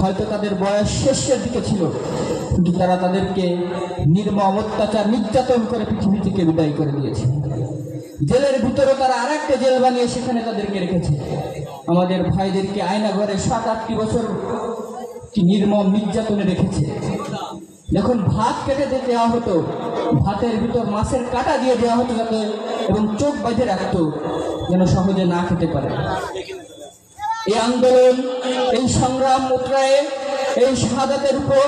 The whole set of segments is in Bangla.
হয়তো তাদের বয়স শেষের দিকে ছিল, কিন্তু তারা তাদেরকে নির্মম অত্যাচার নির্যাতন করে পৃথিবী থেকে বিদায় করে দিয়েছে। জেলের ভিতরে তারা আরেকটা জেল বানিয়ে সেখানে তাদেরকে রেখেছে। আমাদের ভাইদেরকে আয়না ঘরে 7-8 বছর নির্মম নির্যাতনে রেখেছে। যখন ভাত কেটে দেওয়া হতো, ভাতের ভিতর মাছের কাঁটা দিয়ে দেওয়া হতো যাতে, এবং চোখ বেঁধে রাখতো যেন সহজে না খেতে পারে। এই আন্দোলন, এই সংগ্রাম উতরায়ে এই শাহাদাতের উপর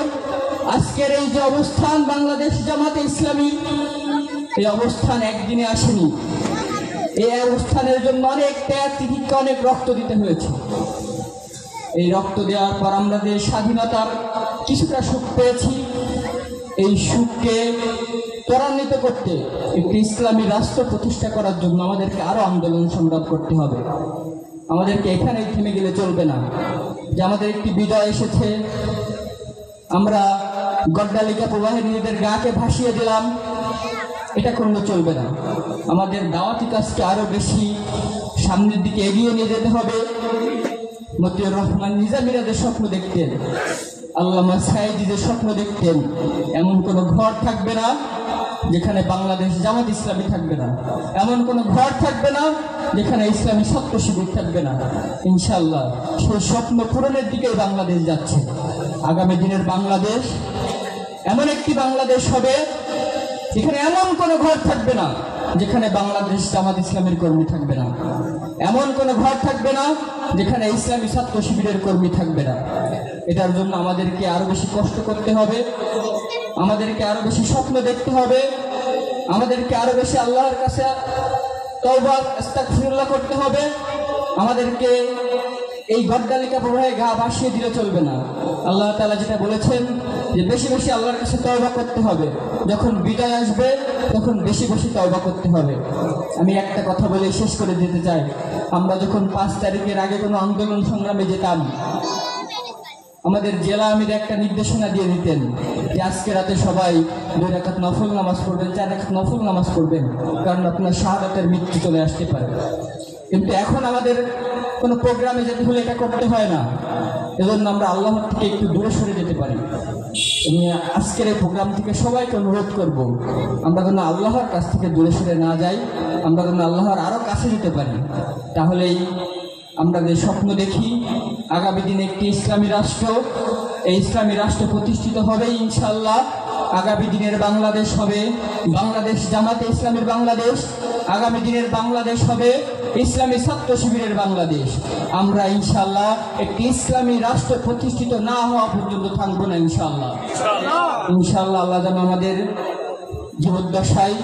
আজকের এই যে অবস্থান বাংলাদেশ জামাতে ইসলামী, এই অবস্থান একদিনে আসেনি। এই অবস্থানের জন্য অনেক ত্যাগ তিতিক্ষা, অনেক রক্ত দিতে হয়েছে। এই রক্ত দেওয়ার পর আমরা যে স্বাধীনতার কিছুটা সুখ পেয়েছি, এই সুখকে ত্বরান্বিত করতে একটি ইসলামী রাষ্ট্র প্রতিষ্ঠা করার জন্য আমাদেরকে আরো আন্দোলন সংগ্রাম করতে হবে। আমাদেরকে এখানে থেমে গেলে চলবে না যে আমাদের একটি বিজয় এসেছে, আমরা গড্ডালিকা প্রবাহে নিজেদের গাকে ভাসিয়ে দিলাম, এটা করলে চলবে না। আমাদের দাওয়াতি কাজকে আরো বেশি সামনের দিকে এগিয়ে নিয়ে যেতে হবে। মতিউর রহমান নিজামীরা যে স্বপ্ন দেখতেন, আল্লামা সাঈদী যে স্বপ্ন দেখতেন, এমন কোনো ঘর থাকবে না যেখানে বাংলাদেশ জামাত ইসলামী থাকবে না, এমন কোনো ঘর থাকবে না যেখানে ইসলামী ছাত্র শিবির থাকবে না। ইনশাআল্লাহ সেই স্বপ্ন পূরণের দিকে বাংলাদেশ যাচ্ছে। আগামী দিনের বাংলাদেশ এমন একটি বাংলাদেশ হবে যেখানে এমন কোনো ঘর থাকবে না যেখানে বাংলাদেশ জামাত ইসলামের কর্মী থাকবে না, এমন কোনো ঘর থাকবে না যেখানে ইসলামী ছাত্র শিবিরের কর্মী থাকবে না। এটার জন্য আমাদেরকে আরো বেশি কষ্ট করতে হবে, আমাদেরকে আরো বেশি স্বপ্ন দেখতে হবে, আমাদেরকে আরো বেশি আল্লাহর কাছে তওবা ইস্তিগফার করতে হবে। আমাদেরকে এই গড্ডালিকা প্রবাহে গা ভাসিয়ে দিলে চলবে না। আল্লাহ তাআলা যেটা বলেছেন যে বেশি বেশি আল্লাহর কাছে তওবা করতে হবে, যখন বিদায় আসবে তখন বেশি বেশি তওবা করতে হবে। আমি একটা কথা বলে শেষ করে দিতে চাই, আমরা যখন 5 তারিখের আগে কোনো আন্দোলন সংগ্রামে যেতাম, আমাদের জেলা আমির একটা নির্দেশনা দিয়ে দিতেন যে আজকে রাতে সবাই 2 রাকাত নফল নামাজ পড়বেন, 4 রাকাত নফল নামাজ পড়বেন, কারণ আপনার শাহাদাতের মৃত্যু চলে আসতে পারে। কিন্তু এখন আমাদের কোনো প্রোগ্রামে যেতে হলে এটা করতে হয় না, এজন্য আমরা আল্লাহর থেকে একটু দূরে সরে যেতে পারি। আমি আজকের এই প্রোগ্রাম থেকে সবাইকে অনুরোধ করব, আমরা যেন আল্লাহর কাছ থেকে দূরে সরে না যাই, আমরা যেন আল্লাহর আরো কাছে যেতে পারি। তাহলেই আমরা যে স্বপ্ন দেখি আগামী দিনে একটি ইসলামী রাষ্ট্র, এই ইসলামী রাষ্ট্র প্রতিষ্ঠিত হবে ইনশাআল্লাহ। আগামী দিনের বাংলাদেশ হবে বাংলাদেশ জামাতে ইসলামের বাংলাদেশ, আগামী দিনের বাংলাদেশ হবে ইসলামী ছাত্র শিবিরের বাংলাদেশ। আমরা ইনশাআল্লাহ একটি ইসলামী রাষ্ট্র প্রতিষ্ঠিত না হওয়া পর্যন্ত থাকবো না ইনশাআল্লাহ। ইনশাআল্লাহ আল্লাহ যেন আমাদের জীবদ্দশায়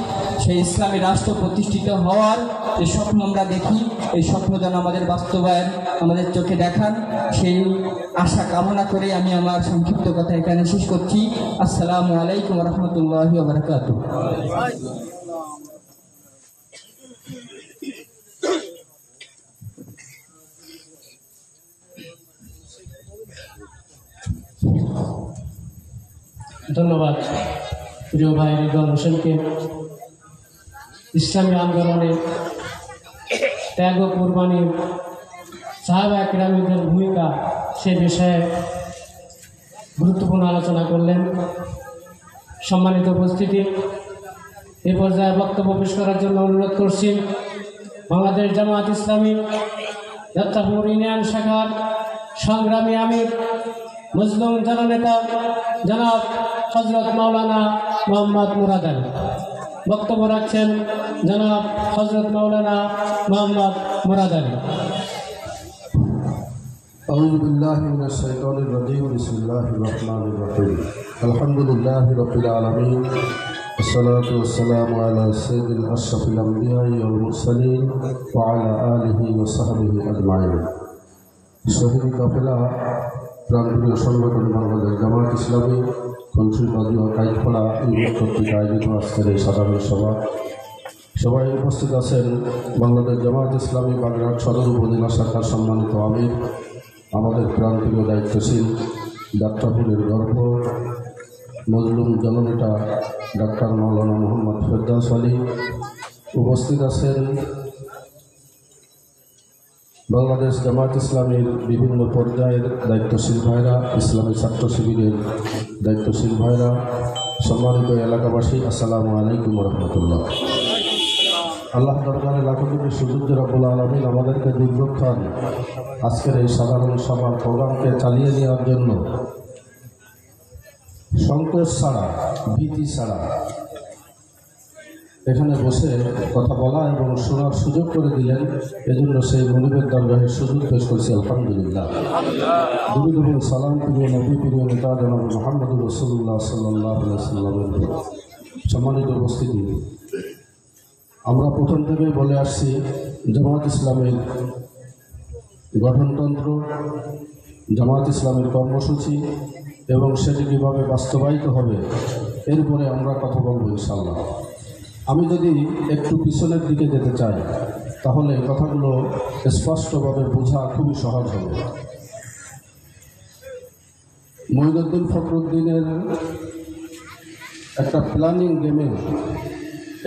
সেই ইসলামী রাষ্ট্র প্রতিষ্ঠিত হওয়ার যে স্বপ্ন আমরা দেখি, এই স্বপ্ন যেন আমাদের বাস্তবায়ন আমাদের চোখে দেখান, সেই আশা কামনা করে আমি আমার সংক্ষিপ্ত কথা এখানে শেষ করছি। আসসালামু আলাইকুম ওয়া রাহমাতুল্লাহি ওয়া বারাকাতুহু। ধন্যবাদ প্রিয় ভাই রিদওয়ান হোসেনকে। ইসলামী আন্দোলনে ত্যাগ ও কুরবানি, সাহাবা একরামদের ভূমিকা, সে বিষয়ে গুরুত্বপূর্ণ আলোচনা করলেন। সম্মানিত উপস্থিতি, এ পর্যায়ে বক্তব্য পেশ করার জন্য অনুরোধ করছি বাংলাদেশ জামাত ইসলামী দত্তাপুর ইউনিয়ন শাখার সংগ্রামী আমির মুসলিম জননেতা জনাব হযরত মাওলানা মোহাম্মদ মুরাদ আলী। বক্তব্য রাখছেন জনাব হযরত মাওলানা মোহাম্মদ মুরাদ আলী। আউযু বিল্লাহি মিনাশ শাইতানির রাজীম। বিসমিল্লাহির রহমানির রহিম। আলহামদুলিল্লাহি রাব্বিল আলামিন। والصلاة والسلام على سيد أشرف الأنبياء والمرسلين وعلى آله وصحبه أجمعين। শহীদ কাফেলা প্রাণপ্রিয় সংগঠন বাংলাদেশ জামাত ইসলামী কঞ্চনবাদী ও কাইখোলা ইউনিট কর্তৃক আয়োজিত আজকের এই সাধারণ সভা, সবাই উপস্থিত আছেন বাংলাদেশ জামাত ইসলামী বাগেরহাট সদর উপজেলা শাখার সম্মানিত আমির, আমাদের প্রাণপ্রিয় দায়িত্বশীল যাত্রাপুরের গর্ব মজলুম জননেতা ডাক্তার মাওলানা মোহাম্মদ ফেরদাউস আলী। উপস্থিত আছেন বাংলাদেশ জামায়াত ইসলামীর বিভিন্ন পর্যায়ের দায়িত্বশীল ভাইরা, ইসলামী ছাত্র শিবিরের দায়িত্বশীল ভাইরা, সম্মানিত এলাকাবাসী, আসসালামু আলাইকুম রহমতুল্লাহ। আল্লাহ দরবারে লাখো কোটি সুযোগ্য রব্বুল আলামিন আমাদেরকে দীর্ঘক্ষণ আজকের এই সাধারণ সভার প্রোগ্রামকে চালিয়ে নেওয়ার জন্য সংকোচ ছাড়া, ভীতি ছাড়া এখানে বসে কথা বলা এবং শোনার সুযোগ করে দিলেন। এজন্য সেই মনিবের দরগাহের সুযোগ পেশ করছি আলহামদুলিল্লাহ। দুরূদ এবং সালাম প্রিয় নবী, প্রিয় নেতা জনাব মুহাম্মদুর রাসূলুল্লাহ সাল্লাল্লাহু আলাইহি ওয়াসাল্লামের উপর। সম্মানিত উপস্থিতি, আমরা প্রথম থেকেই বলে আসছি জামায়াত ইসলামের গঠনতন্ত্র, জামায়াত ইসলামের কর্মসূচি এবং সেটি কীভাবে বাস্তবায়িত হবে এরপরে আমরা কথা বলবো ইনশাআল্লাহ। আমি যদি একটু পিছনের দিকে যেতে চাই তাহলে কথাগুলো স্পষ্টভাবে বোঝা খুবই সহজ হবে। মঈনুদ্দিন ফখরুদ্দিনের একটা প্ল্যানিং গেমে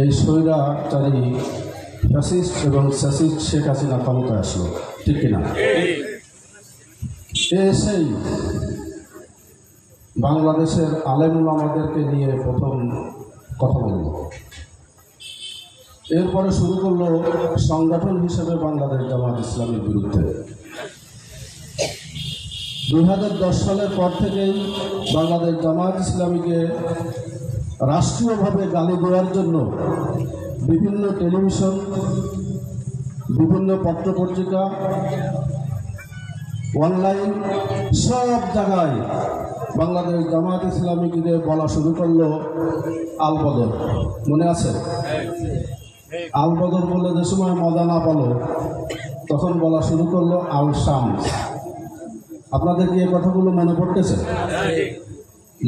এই স্বৈরাচারী ফ্যাসিস্ট এবং স্যাসিস্ট শেখ হাসিনা ক্ষমতায় আসলো, ঠিক কিনা? এসেই বাংলাদেশের আলেম ওলামাদেরকে নিয়ে প্রথম কথা বলল, এরপরে শুরু করলো সংগঠন হিসেবে বাংলাদেশ জামায়াত ইসলামীর বিরুদ্ধে। 2010 সালের পর থেকেই বাংলাদেশ জামায়াত ইসলামীকে রাষ্ট্রীয়ভাবে গালি দেওয়ার জন্য বিভিন্ন টেলিভিশন, বিভিন্ন পত্রপত্রিকা, অনলাইন সব জায়গায় বাংলাদেশ জামায়াত ইসলামীকে বলা শুরু করলো আলবদর। মনে আছে? আলবদর বলে যে সময় মজা না পালো তখন বলা শুরু করলো আল শামস। আপনাদের কি এই কথাগুলো মনে পড়তেছে?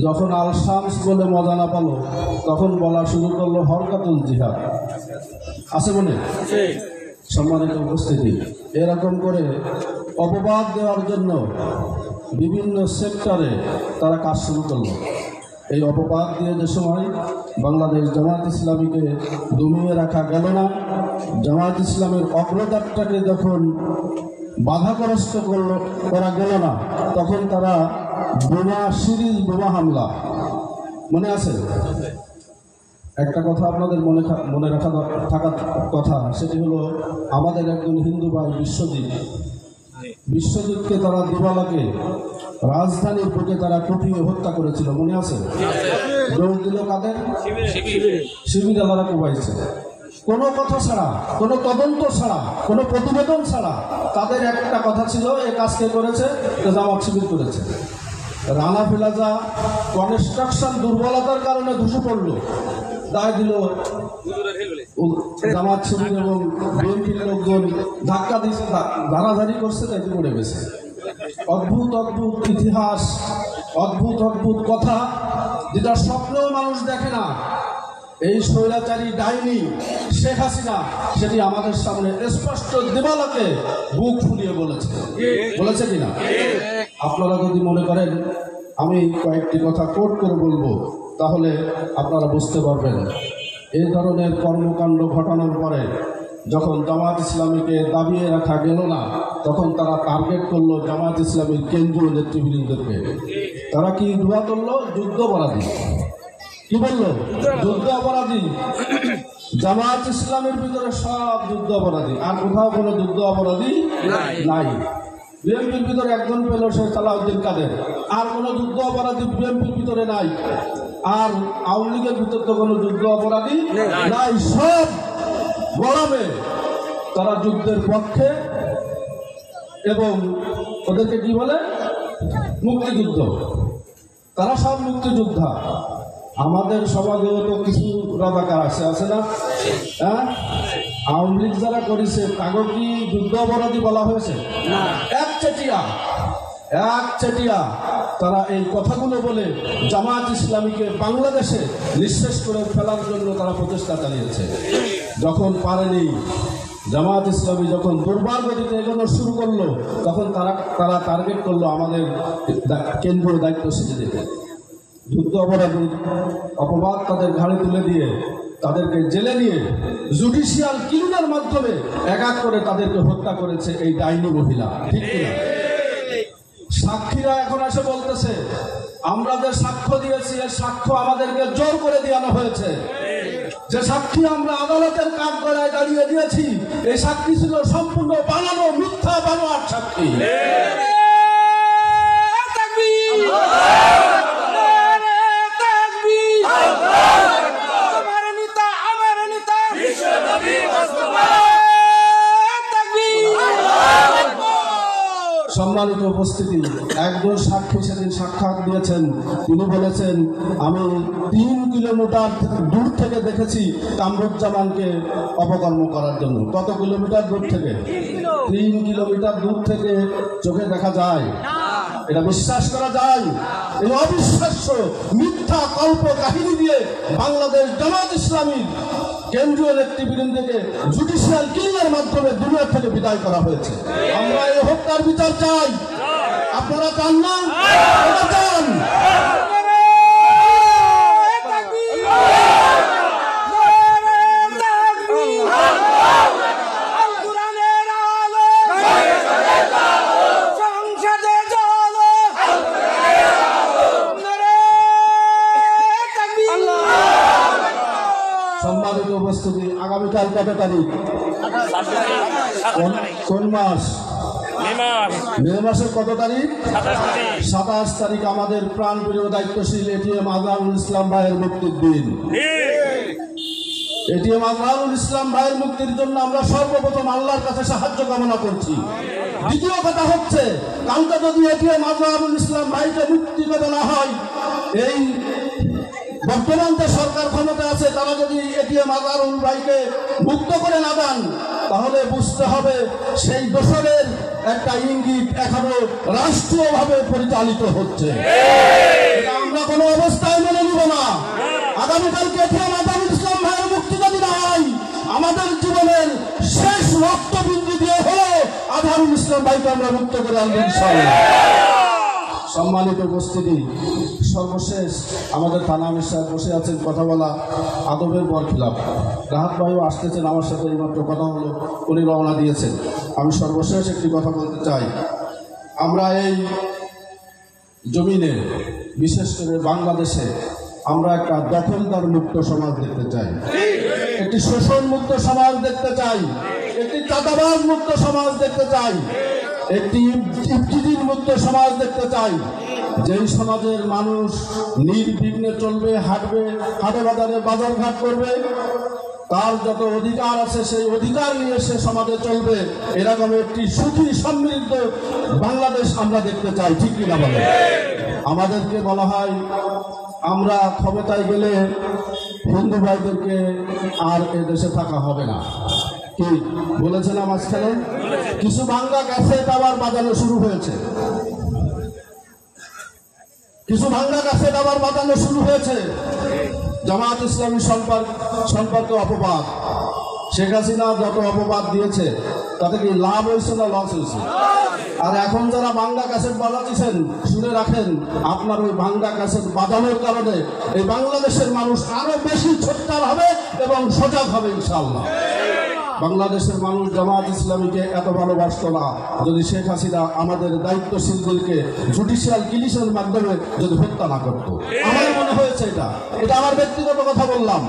যখন আল শামস বলে মজা না পালো তখন বলা শুরু করলো হরকাতুল জিহাদ। আছে মনে? সম্মানিত উপস্থিতি, এরকম করে অপবাদ দেওয়ার জন্য বিভিন্ন সেক্টরে তারা কাজ শুরু করলো। এই অপবাদ দিয়ে যে সময় বাংলাদেশ জামায়াত ইসলামীকে দমিয়ে রাখা গেল না, জামায়াত ইসলামের অগ্রযাত্রাকে যখন বাধাগ্রস্ত করা গেল না, তখন তারা সিরিজ বোমা হামলা। মনে আছে? একটা কথা আপনাদের মনে থাকার কথা, সেটি হলো আমাদের একজন হিন্দু ভাই বিশ্বজিৎকে তারা দিবালাকে রাজধানীর বুকে তারা কুপিয়ে হত্যা করেছিল। মনে আছে? দৌড় দিল কাদের? শিবিরা তারা কুপাইছে। কোনো কথা ছাড়া, কোনো তদন্ত ছাড়া, কোনো প্রতিবেদন ছাড়া তাদের একটা কথা ছিল, এই কাজকে করেছে জামাত শিবির করেছে। রানা প্লাজা কনস্ট্রাকশন দুর্বলতার কারণে ধসে পড়ল, দায় দিল জামাত শিবির এবং বিএনপির লোকজন ধাক্কা দিয়েছে, ধারাধারি করছে, তাই পড়ে গেছে। অদ্ভুত অদ্ভুত ইতিহাস, অদ্ভুত অদ্ভুত কথা, যেটা স্বপ্নেও মানুষ দেখে না। এই স্বৈরাচারী ডাইনি শেখ হাসিনা সেটি আমাদের সামনে স্পষ্ট দিবালোকে বুক ফুলিয়ে বলেছে কিনা? আপনারা যদি মনে করেন আমি কয়েকটি কথা কোট করে বলবো তাহলে আপনারা বুঝতে পারবেন। এই ধরনের কর্মকাণ্ড ঘটানোর পরে যখন জামায়াত ইসলামীকে দাবিয়ে রাখা গেল না, তখন তারা টার্গেট করলো জামায়াত ইসলামীর কেন্দ্রীয় নেতৃবৃন্দকে। তারা কি দোয়া করলো? যুদ্ধাপরাধী। কি বললো? যুদ্ধ অপরাধী। জামায়াত ইসলামের ভিতরে সব যুদ্ধ অপরাধী, আর কোথাও কোনো যুদ্ধ অপরাধী নাই। বিএনপির ভিতরে একজন পেল, সে সালাউদ্দিন কাদের, আর কোনো যুদ্ধ অপরাধী বিএনপির ভিতরে নাই। আর আওয়ামী লীগের ভিতর তো কোনো যুদ্ধ অপরাধী নাই। সব গরমে তারা যুদ্ধের পক্ষে, এবং ওদেরকে কি বলে? মুক্তিযুদ্ধ। তারা সব মুক্তিযোদ্ধা। আমাদের সমাজেও তো কিছু রাজাকার আছে না? হ্যাঁ, আওয়ামী লীগ যারা করেছে তাকে কি যুদ্ধ অপরাধী বলা হয়েছে? একচেটিয়া তারা এই কথাগুলো বলে জামায়াত ইসলামীকে বাংলাদেশে নিঃশেষ করে ফেলার জন্য তারা প্রচেষ্টা চালিয়েছে। যখন পারেনি, জামায়াত ইসলামী যখন দুর্বার গতিতে এগোনো শুরু করলো, তখন তারা টার্গেট করলো আমাদের কেন্দ্রীয় দায়িত্বশীলদেরকে। যুদ্ধ অপরাধী অপবাদ তাদের ঘাড়ে তুলে দিয়ে তাদেরকে জেলে নিয়ে জুডিশিয়াল কিলিংয়ের মাধ্যমে এক এক করে তাদেরকে হত্যা করেছে এই ডাইনি মহিলা, ঠিক কিনা? সাক্ষীরা এখন এসে বলতেছে আমরা যে সাক্ষ্য দিয়েছি এর সাক্ষ্য আমাদেরকে জোর করে দেওয়ানো হয়েছে। যে সাক্ষী আমরা আদালতের কাঠগড়ায় দাঁড়িয়ে দিয়েছি এই সাক্ষী ছিল সম্পূর্ণ বানানো মিথ্যা বানোয়াট সাক্ষী। সম্মানিত উপস্থিতি, একজন সাক্ষী সেদিন সাক্ষাৎ দিয়েছেন। তিনি বলেছেন আমি 3 কিলোমিটার দূর থেকে দেখেছি কামরুজ্জামানকে অপকর্ম করার জন্য। কত কিলোমিটার দূর থেকে? 3 কিলোমিটার দূর থেকে চোখে দেখা যায়? এটা বিশ্বাস করা যায়? এই অবিশ্বাস্য মিথ্যা কল্প কাহিনী দিয়ে বাংলাদেশ জামাত ইসলামীর কেন্দ্রীয় নেতৃবৃন্দকে জুডিশিয়াল কিলিংয়ের মাধ্যমে দুনিয়া থেকে বিদায় করা হয়েছে। আমরা এই হত্যার বিচার চাই। আপনারা চান না? চান? সম্মানিত উপস্থিতি, আগামীকাল কত তারিখ? কোন মাস? মে মাসের কত তারিখ? 27 তারিখ আমাদের প্রাণপ্রিয় দায়িত্বশীল এটিএম আজহারুল ইসলাম ভাইয়ের মুক্তির দিন। এটিএম আজহারুল ইসলাম ভাইয়ের মুক্তির জন্য আমরা সর্বপ্রথম আল্লাহর কাছে সাহায্য কামনা করছি। দ্বিতীয় কথা হচ্ছে কালকে যদি এটিএম আজহারুল ইসলাম ভাইকে মুক্তি পেতে না হয়, এই বর্তমান যে সরকার ক্ষমতা আছে তারা যদি এটিএম আজহারুল ভাইকে মুক্ত করে না দেন, তাহলে বুঝতে হবে সেই দোসরের একটা ইঙ্গিত এখনো রাষ্ট্রীয়ভাবে পরিচালিত হচ্ছে। এটা আমরা কোনো অবস্থায় মেনে নিব না। আগামীকালকে এটিএম আজহারুল ইসলাম ভাইয়ের মুক্তি যদি না হয়, আমাদের জীবনের শেষ রক্তবিন্দু দিয়ে হলো আজহারুল ইসলাম ভাইকে আমরা মুক্ত করে আনবো ইনশাআল্লাহ। সম্মানিত উপস্থিতি, সর্বশেষ আমাদের থানা আমির সাহেব বসে আছেন, কথা বলা আদবের বর খিলাফ। রাহাত ভাইও আসতেছেন, আমার সাথে এইমাত্র কথা হলো, উনি রওনা দিয়েছেন। আমি সর্বশেষ একটি কথা বলতে চাই। আমরা এই জমিনে, বিশেষ করে বাংলাদেশে, আমরা একটা দখলদার মুক্ত সমাজ দেখতে চাই, একটি শোষণ মুক্ত সমাজ দেখতে চাই, একটি চাঁদাবাজ মুক্ত সমাজ দেখতে চাই, একটি ইফতিজির মুক্ত সমাজ দেখতে চাই। যেই সমাজের মানুষ নির্বিঘ্নে চলবে, হাঁটবে, হাটে বাজারে বাজারঘাট করবে, তার যত অধিকার আছে সেই অধিকার নিয়ে সে সমাজে চলবে, এরকম একটি সুখী সমৃদ্ধ বাংলাদেশ আমরা দেখতে চাই, ঠিক কিনা বলে? আমাদেরকে বলা হয় আমরা ক্ষমতায় গেলে হিন্দু ভাইদেরকে আর এ দেশে থাকা হবে না। কি বলেছিলাম মাঝখানে? কিছু ভাঙ্গা ক্যাসেট আবার বাজানো শুরু হয়েছে, কিছু ভাঙ্গা ক্যাসেট আবার বাজানো শুরু হয়েছে। জামাত ইসলামী সম্পর্কে অপবাদ। শেখ হাসিনা যত অপবাদ দিয়েছে তাতে কি লাভ হয়েছে না লস হয়েছে? আর এখন যারা ভাঙ্গা ক্যাসেট বাজাচ্ছেন, শুনে রাখেন, আপনার ওই ভাঙ্গা ক্যাসেট বাজানোর কারণে এই বাংলাদেশের মানুষ আরো বেশি সোচ্চার হবে এবং সজাগ হবে ইনশাআল্লাহ। বাংলাদেশের মানুষ জামাত ইসলামীকে এত ভালোবাসত না যদি শেখ হাসিনা আমাদের দায়িত্বশীলদেরকে জুডিশিয়াল কিলিংয়ের মাধ্যমে যদি হত্যা না করত। আমার মনে হয়েছে এটা আমার ব্যক্তিগত কথা বললাম।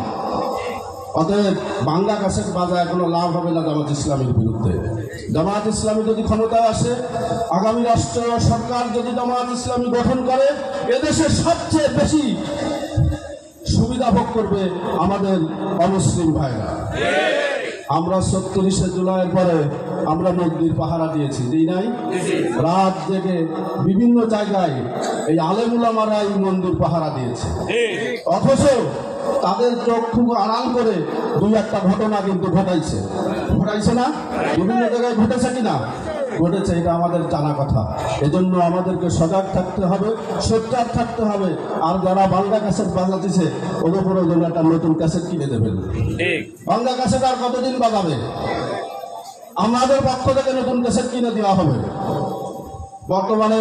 অতএব বাংলা ক্যাসেট বাজায় কোনো লাভ হবে না জামাত ইসলামীর বিরুদ্ধে। জামাত ইসলামী যদি ক্ষমতায় আসে, আগামী রাষ্ট্রীয় সরকার যদি জামাত ইসলামী গঠন করে, এদেশে সবচেয়ে বেশি সুবিধা ভোগ করবে আমাদের অমুসলিম ভাইরা। আমরা ৩৬শে জুলাইয়ের পরে আমরা মন্দির পাহারা দিয়েছি, দিই নাই? রাত জেগে বিভিন্ন জায়গায় এই আলেমুলামারা এই মন্দির পাহারা দিয়েছে। অথচ তাদের চক্ষু আড়াল করে ২-১টা ঘটনা কিন্তু ঘটাইছে না? বিভিন্ন জায়গায় ঘটেছে কিনা? ঘটেছে, এটা আমাদের জানা কথা। এজন্য আমাদেরকে সজাগ থাকতে হবে, সোচ্চার থাকতে হবে। আর যারা বাংলা ক্যাসেট বাজাতেছে ওদের উপরে জন্য একটা নতুন ক্যাসেট কিনে দেবেন। বাংলা ক্যাসেট আর কতদিন বাজাবে? আমাদের পক্ষ থেকে নতুন ক্যাসেট কিনে দেওয়া হবে। বর্তমানে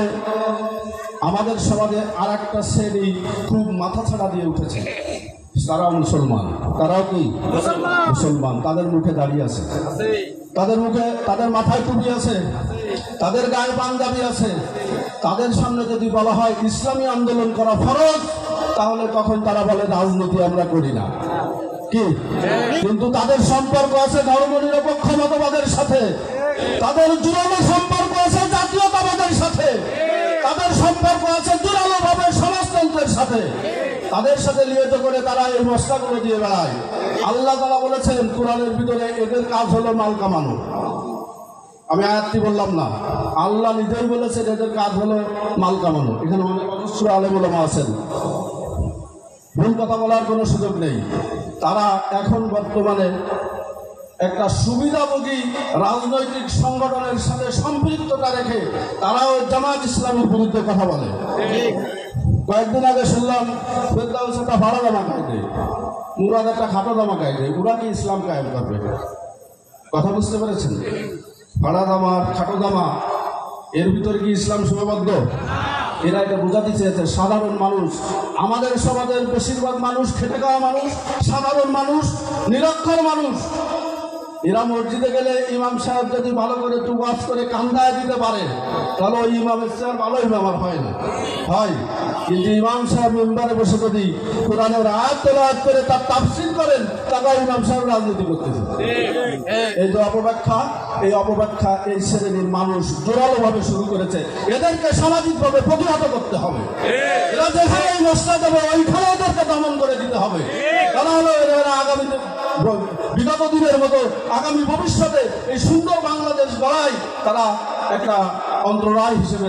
আমাদের সমাজে আর একটা শ্রেণী খুব মাথা ছাড়া দিয়ে উঠেছে। তারাও মুসলমান, তারাও কি মুসলমান। তাদের মুখে দাঁড়িয়ে আছে, তাদের মুখে, তাদের মাথায় টুপি আছে, তাদের গায়ে পাঞ্জাবি আছে। তাদের সামনে যদি বলা হয় ইসলামী আন্দোলন করা ফরজ, তাহলে তখন তারা বলে রাজনীতি আমরা করি না, কি? কিন্তু তাদের সম্পর্ক আছে ধর্মনিরপেক্ষ মতবাদের সাথে, তাদের জোরালো সম্পর্ক আছে জাতীয়তাবাদের সাথে, তাদের সম্পর্ক আছে জোরালো ভাবে সমাজতন্ত্রের সাথে। তাদের সাথে লিয়েত করে তারা এই মশলাগুলো দিয়ে বেড়ায়। আল্লাহ তাআলা বলেছেন কোরআনের ভিতরে, এদের কাজ হলো মাল কামানো। আমি আয়াতটি বললাম না, আল্লাহ নিজেই বলেছেন এদের কাজ হলো মাল কামানো। এখানে অনেক অজস্র আলেম ওলামা আছেন, ভুল কথা বলার কোনো সুযোগ নেই। তারা এখন বর্তমানে একটা সুবিধাভোগী রাজনৈতিক সংগঠনের সাথে সম্পৃক্ততা রেখে তারাও জামাত ইসলামের বিরুদ্ধে কথা বলে। কয়েকদিন আগে শুনলাম ফেরদাউস একটা ভাড়া দামা কায়দে, মুরাদ একটা খাটো দামা কায়দে। ওরা কি ইসলাম কায়েম করবে? কথা বুঝতে পেরেছেন? ভাড়া দামা, খাটো দামা, এর ভিতরে কি ইসলাম সীমাবদ্ধ? এরা এটা বোঝাতে চেয়েছে সাধারণ মানুষ, আমাদের সমাজের বেশিরভাগ মানুষ খেটে খাওয়া মানুষ, সাধারণ মানুষ, নিরক্ষর মানুষ। এরা মসজিদে গেলে ইমাম সাহেব যদি ভালো করে তুবাস করে কান্দায় দিতে পারে, তাহলে ওই ইমামের চেয়ে ভালো ইমাম আর হয় না, হয়। কিন্তু ইমাম সাহেব মেম্বারে বসে যদি কোরআনের আয়াত তেলাওয়াত করে তার তাফসীর করেন, তারপর ইমাম সাহেব রাজনীতি করতেছে। এই যে অপব্যাখ্যা, এই অপব্যাখ্যা এই শ্রেণীর মানুষ জোরালো ভাবে শুরু করেছে। এদেরকে সামাজিকভাবে প্রতিহত করতে হবে। এরা যেখানে এই মশলা দেবে ওইখানে এদেরকে দমন করে দিতে হবে। তারা হলো এরা আগামীতে, বিগত দিনের মতো আগামী ভবিষ্যতে এই সুন্দর বাংলাদেশ গড়ায় তারা একটা অন্তরায় হিসেবে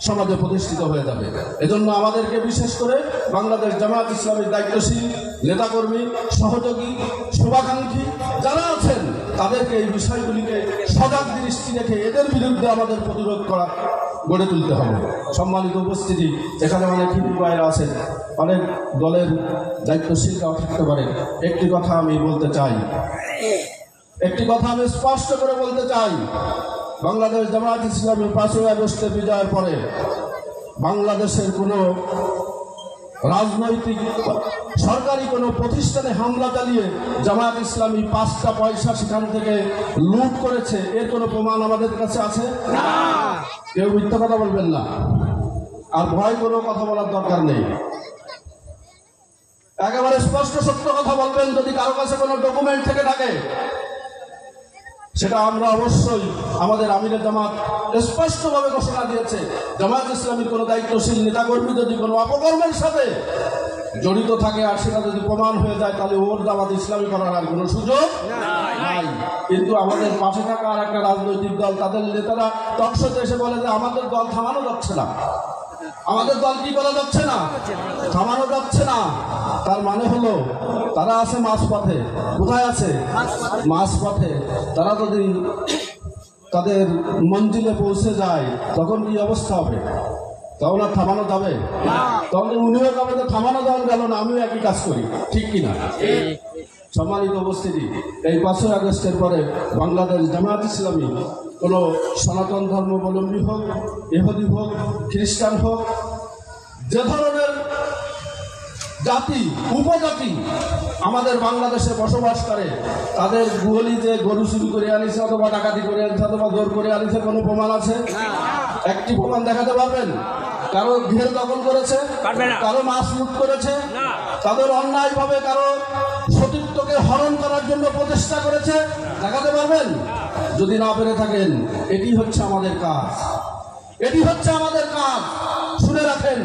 সমাজে প্রতিষ্ঠিত হয়ে যাবে। এজন্য আমাদেরকে বিশেষ করে বাংলাদেশ জামায়াত ইসলামীর দায়িত্বশীল নেতাকর্মী, সহযোগী, শুভাকাঙ্ক্ষী যারা আছেন, তাদেরকে এই বিষয়গুলিকে সজাগ দৃষ্টি রেখে এদের বিরুদ্ধে আমাদের প্রতিরোধ করা গড়ে তুলতে হবে। সম্মানিত উপস্থিতি, এখানে অনেক হিন্দু ভাইরা আছেন, অনেক দলের দায়িত্বশীলরাও থাকতে পারেন। একটি কথা আমি বলতে চাই, একটি কথা আমি স্পষ্ট করে বলতে চাই। বাংলাদেশ জামায়াত ইসলামী 5ই আগস্টে বিজয়ের পরে বাংলাদেশের কোনো রাজনৈতিক সরকারি কোনো প্রতিষ্ঠানে হামলা চালিয়ে জামায়াত ইসলামী 5টা পয়সা সেখান থেকে লুট করেছে, এর কোনো প্রমাণ আমাদের কাছে আছে? কেউ মিথ্যা কথা বলবেন না, আর ভয় কোনো কথা বলার দরকার নেই। একেবারে স্পষ্ট সত্য কথা বলবেন। যদি কারো কাছে কোনো ডকুমেন্ট থেকে থাকে, সেটা আমরা অবশ্যই, আমাদের আমিরে জামাত স্পষ্টভাবে ঘোষণা দিয়েছে, জামায়াত ইসলামীর কোনো দায়িত্বশীল নেতাকর্মী যদি কোনো অপকর্মের সাথে জড়িত থাকে আর সেটা যদি প্রমাণ হয়ে যায়, তাহলে ওর জামাত ইসলামী করার আর কোনো সুযোগ নাই। কিন্তু আমাদের পাশে থাকা আর একটা রাজনৈতিক দল, তাদের নেতারা টকশোতে এসে বলে যে আমাদের দল থামানো যাচ্ছে না, আমাদের দল কি করা যাচ্ছে না, থামানো যাচ্ছে না। তার মানে হলো তারা আছে মাঝপথে। কোথায় আছে? মাঝপথে। তারা যদি তাদের মঞ্জিলে পৌঁছে যায়, তখন কি অবস্থা হবে? তখন আর থামানো যাবে? তখন উনিও যাবে যে থামানো যাওয়া গেল না, আমিও একই কাজ করি, ঠিক কিনা? সম্মানিত উপস্থিতি, এই 5ই আগস্টের পরে বাংলাদেশ জামায়াত ইসলামী কোনো সনাতন ধর্মাবলম্বী হোক, ইহুদি হোক, খ্রিস্টান হোক, যে ধরনের জাতি উপজাতি আমাদের বাংলাদেশে বসবাস করে, তাদের গুহলি যে গরু চুরি করে আনিছে অথবা ডাকাতি করে আনিছে অথবা জোর করে আনিছে কোনো প্রমাণ আছে? একটি প্রমাণ দেখাতে পারবেন? কারো ঘের দখল করেছে, কারো মাছ লুট করেছে, তাদের অন্যায়ভাবে কারো সতীত্বকে হরণ করার জন্য প্রচেষ্টা করেছে, দেখাতে পারবেন? যদি না পেরে থাকেন, এটি হচ্ছে আমাদের কাজ, এটি হচ্ছে আমাদের কাজ। শুনে রাখেন,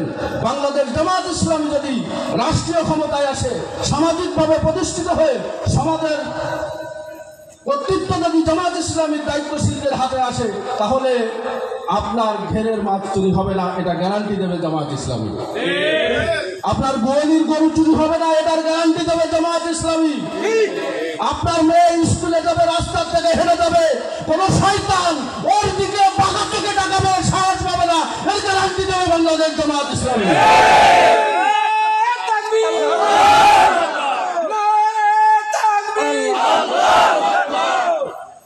বাংলাদেশ জামায়াত ইসলামী যদি রাষ্ট্রীয় ক্ষমতায় আসে, সামাজিকভাবে প্রতিষ্ঠিত হয়ে সমাজের কর্তৃত্ব যদি জামায়াত ইসলামীর দায়িত্বশীলদের হাতে আসে, তাহলে আপনার ঘেরের মাছ চুরি হবে না, এটা গ্যারান্টি দেবে জামায়াত ইসলামী। আপনার গোয়ালির গরু চুরি হবে না, এটার গ্যারান্টি দেবে জামায়াত ইসলামী। আপনার মেয়ে স্কুলে যাবে, রাস্তার থেকে হেরে যাবে, কোন শয়তান ওর দিকে বাঁকা চোখে তাকাবে, সাহস পাবে না, এর গ্যারান্টি দেবে বাংলাদেশ জামায়াত ইসলামী।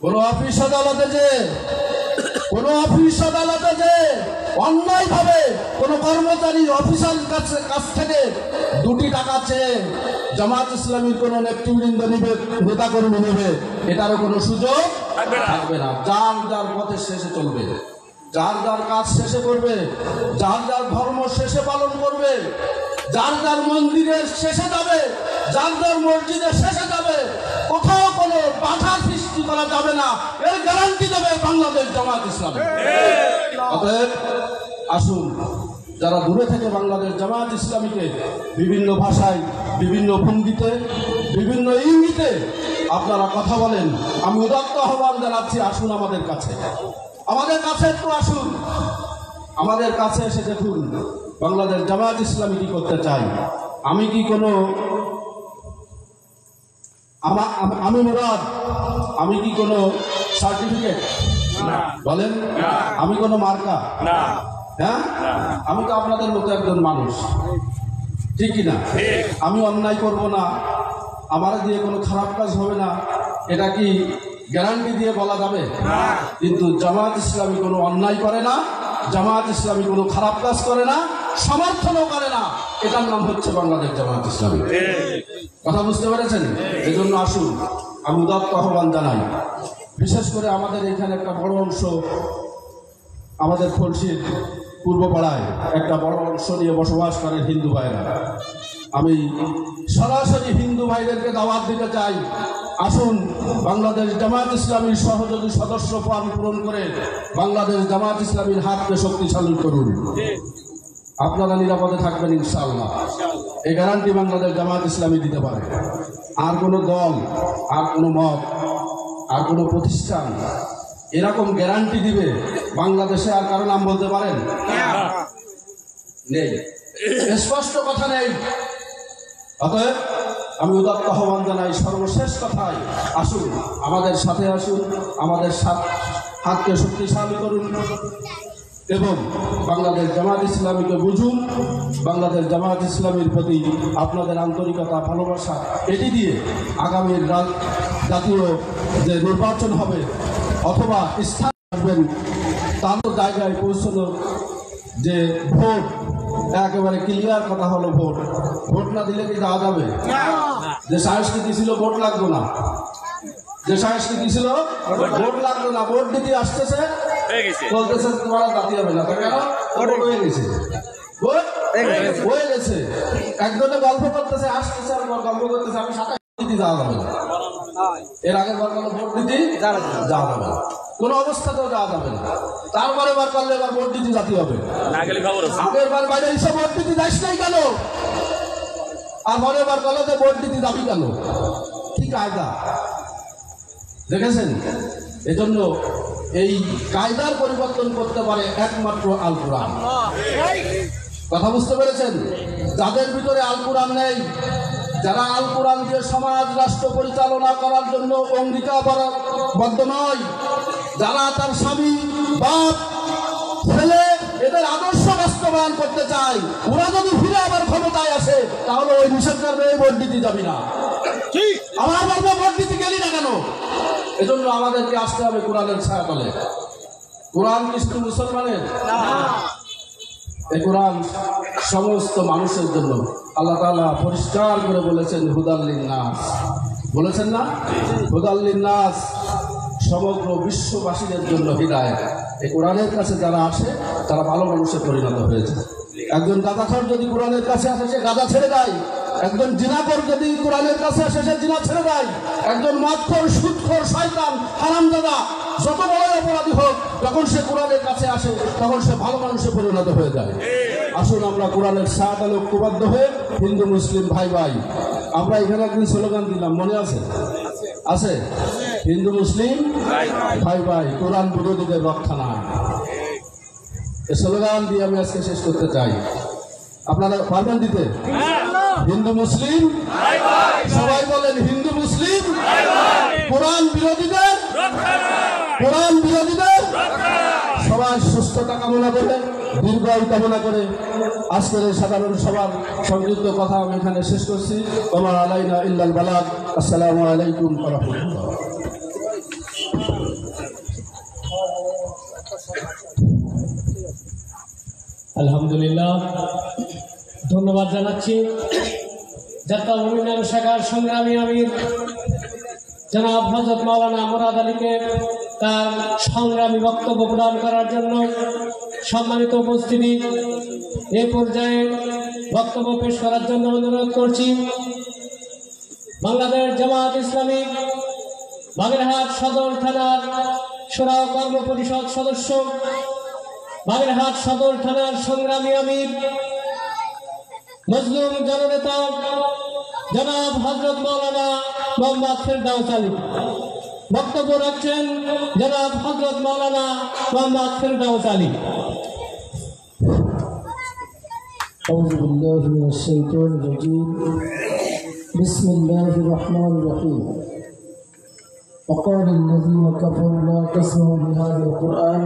কোন অফিস আদালতে যে অন্যায় ভাবে কোন কর্মচারী অফিসার কাছ থেকে 2 টাকা চেয়ে জামাত ইসলামীর কোন নেতৃবৃন্দ নেবে, নেতাকর্মী নেবে, এটারও কোনো সুযোগ থাকবে না। যার যার পথে শেষে চলবে, যার যার কাজ শেষে করবে, যার যার ধর্ম শেষে পালন করবে, যার যার মন্দিরের শেষে যাবে, যার যার মসজিদের শেষে যাবে, কোথাও কোনো বাধা সৃষ্টি করা যাবে না, এর গ্যারান্টি দেবে বাংলাদেশ জামাত ইসলামী। অতএব আসুন, যারা দূরে থেকে বাংলাদেশ জামাত ইসলামীকে বিভিন্ন ভাষায়, বিভিন্ন ভঙ্গিতে, বিভিন্ন ইঙ্গিতে আপনারা কথা বলেন, আমি উদাত্ত আহ্বান জানাচ্ছি, আসুন আমাদের কাছে, আমাদের কাছে একটু আসুন, আমাদের কাছে এসে দেখুন বাংলাদেশ জামাত ইসলামী কি করতে চাই। আমি কি কোনো আমি মুরাদ, আমি কি কোনো সার্টিফিকেট বলেন, আমি কোনো মার্কা, হ্যাঁ, আমি তো আপনাদের মতো একজন মানুষ, ঠিক কিনা? আমি অন্যায় করব না, আমার দিয়ে কোনো খারাপ কাজ হবে না, এটা কি গ্যারান্টি দিয়ে বলা যাবে? কিন্তু জামাত ইসলামী কোনো অন্যায় করে না, জামাত ইসলামী কোনো খারাপ কাজ করে না, সমর্থনও করে না, এটার নাম হচ্ছে বাংলাদেশ জামাত ইসলামী। কথা বুঝতে পেরেছেন? এজন্য আসুন, আমি উদাত্ত আহ্বান জানাই, বিশেষ করে আমাদের এখানে একটা বড় অংশ, আমাদের খুলশীর পূর্ব পাড়ায় একটা বড় অংশ নিয়ে বসবাস করে হিন্দু ভাইরা। আমি সরাসরি হিন্দু ভাইদেরকে দাওয়াত দিতে চাই, আসুন বাংলাদেশ জামাত ইসলামীর সহযোগী সদস্য ফর্ম পূরণ করে বাংলাদেশ জামাত ইসলামীর হাতকে শক্তিশালী করুন। আপনারা নিরাপদে থাকবেন ইনশাআল্লাহ, এই গ্যারান্টি বাংলাদেশ জামাত ইসলামী দিতে পারে। আর কোনো দল, আর কোনো মত, আর কোনো প্রতিষ্ঠান এরকম গ্যারান্টি দিবে বাংলাদেশে আর কারো নাম বলতে পারেন? নেই, স্পষ্ট কথা নেই। অতএব আমি উদাত্ত আহ্বান জানাই, সর্বশেষ কথায় আসুন আমাদের সাথে, আসুন আমাদের হাতকে শক্তিশালী করুন এবং বাংলাদেশ জামাত ইসলামীকে বুঝুন। বাংলাদেশ জামাত ইসলামীর প্রতি আপনাদের আন্তরিকতা, ভালোবাসা, এটি দিয়ে আগামীর জাতীয় যে নির্বাচন হবে অথবা স্থান আসবেন, তার জায়গায় পৌঁছানোর যে ভোট, একেবারে ক্লিয়ার কথা হলো ভোট। ভোট না দিলে কি যাওয়া যাবে? যে সংস্কৃতি ছিল ভোট লাগতো না, যে সংস্কৃতি ছিল ভোট লাগতো না, ভোট দিতে আসতেছে বলতেছে তোমার জাতি হবে না, কেন? ভোট হয়ে গেছে, ভোট হয়ে গেছে। একজনে গল্প করতেছে, আসতেছে আর গল্প করতেছে, আমি সাথে দিতে যাওয়া যাবে না, এর আগের বার করলে ভোট দিতে যাওয়া যাবে না, কোনো অবস্থাতেও যাওয়া যাবে না। তারপরে বার করলে এবার ভোট দিতে জাতি হবে, আগের বার বাইরে এসে ভোট দিতে যাস নাই কেন, আর পরের বার করলে যে ভোট দিতে যাবি কেন? কি কায়দা দেখেছেন? এজন্য এই কায়দার পরিবর্তন করতে পারে একমাত্র আল কোরআন। কথা বুঝতে পেরেছেন? যাদের ভিতরে আল কোরআন নেই, যারা আল কোরআন দিয়ে সমাজ রাষ্ট্র পরিচালনা করার জন্য অঙ্গীকারবদ্ধ নয়, যারা তার স্বামী, বাপ, ছেলে এদের আদর্শ বাস্তবায়ন করতে চায়, ওরা যদি ফিরে আবার ক্ষমতায় আসে তাহলে ওই নিষেধ করবে, এই ভোট দিতে যাবি না। আমার বলবো ভোট দিতে গেলি না কেন? এজন্য আমাদেরকে আসতে হবে কোরআনের ছায়াতলে। কোরআন কিন্তু মুসলমানের, এই কোরআন সমস্ত মানুষের জন্য। আল্লাহ তাআলা পরিষ্কার করে বলেছেন হুদাল্লিন নাস, বলেছেন না? হুদাল্লিন নাস, সমগ্র বিশ্ববাসীদের জন্য হিদায়াত। এই কোরআনের কাছে যারা আসে তারা ভালো মানুষে পরিণত হয়েছে। একজন গাঁজাখোর যদি কোরআনের কাছে আসে সে গাঁজা ছেড়ে দেয়, একজন জিনাখোর যদি কোরআনের কাছে আসে সে জিনা ছেড়ে দেয়, একজন মদখোর, সুদখোর, শয়তান, হারামজাদা যত বড় অপরাধী হোক, যখন সে কোরআনের কাছে আসে তখন সে ভালো মানুষে পরিণত হয়ে যায়। আসুন আমরা কোরআনের ছায়াতলে ঐক্যবদ্ধ হয়ে হিন্দু মুসলিম ভাই ভাই, আমরা এখানে একদিন স্লোগান দিলাম, মনে আছে? আছে? হিন্দু মুসলিম ভাই ভাই, কোরআন বিরোধীদের রক্ষা নাই। এই স্লোগান দিয়ে আমি আজকে শেষ করতে চাই। আপনারা পারবেন দিতে? হিন্দু মুসলিম সবাই বলেন, হিন্দু মুসলিম, কোরআন বিরোধীদের, কোরআন বিরোধীদের। সবাই সুস্থতা কামনা করে, দীর্ঘায়ু কামনা করে আজকের এই সাধারণ সভার সংযুক্ত কথা আমি এখানে শেষ করছি। ওমা আলাইনা ইল্লাল বালাগ। আসসালামু আলাইকুম ওয়া রাহমাতুল্লাহ। আলহামদুলিল্লাহ, ধন্যবাদ জানাচ্ছি যাত্রা অভিযান শাখার সংগ্রামী আমির জনাব হযরত মাওলানা মুরাদ আলীকে তার সংগ্রামী বক্তব্য প্রদান করার জন্য। সম্মানিত উপস্থিতি, এই পর্যায়ে বক্তব্য পেশ করার জন্য অনুরোধ করছি বাংলাদেশ জামাত ইসলামী বাগেরহাট সদর থানার শূরা কর্ম পরিষদ সদস্য, বাগেরহাট সদর থানার সংগ্রামী আমির মজলুম জননেতা জনাব হযরত মাওলানা মোহাম্মদ ফেরদাউস আলী। বক্তব্য রাখছেন জনাব হযরত মাওলানা মোহাম্মদ ফেরদাউস আলী। أعوذ بالله من الشيطان الرجيم بسم الله الرحمن الرحيم وقال الذين كفروا لا تسمعوا بهذا القرآن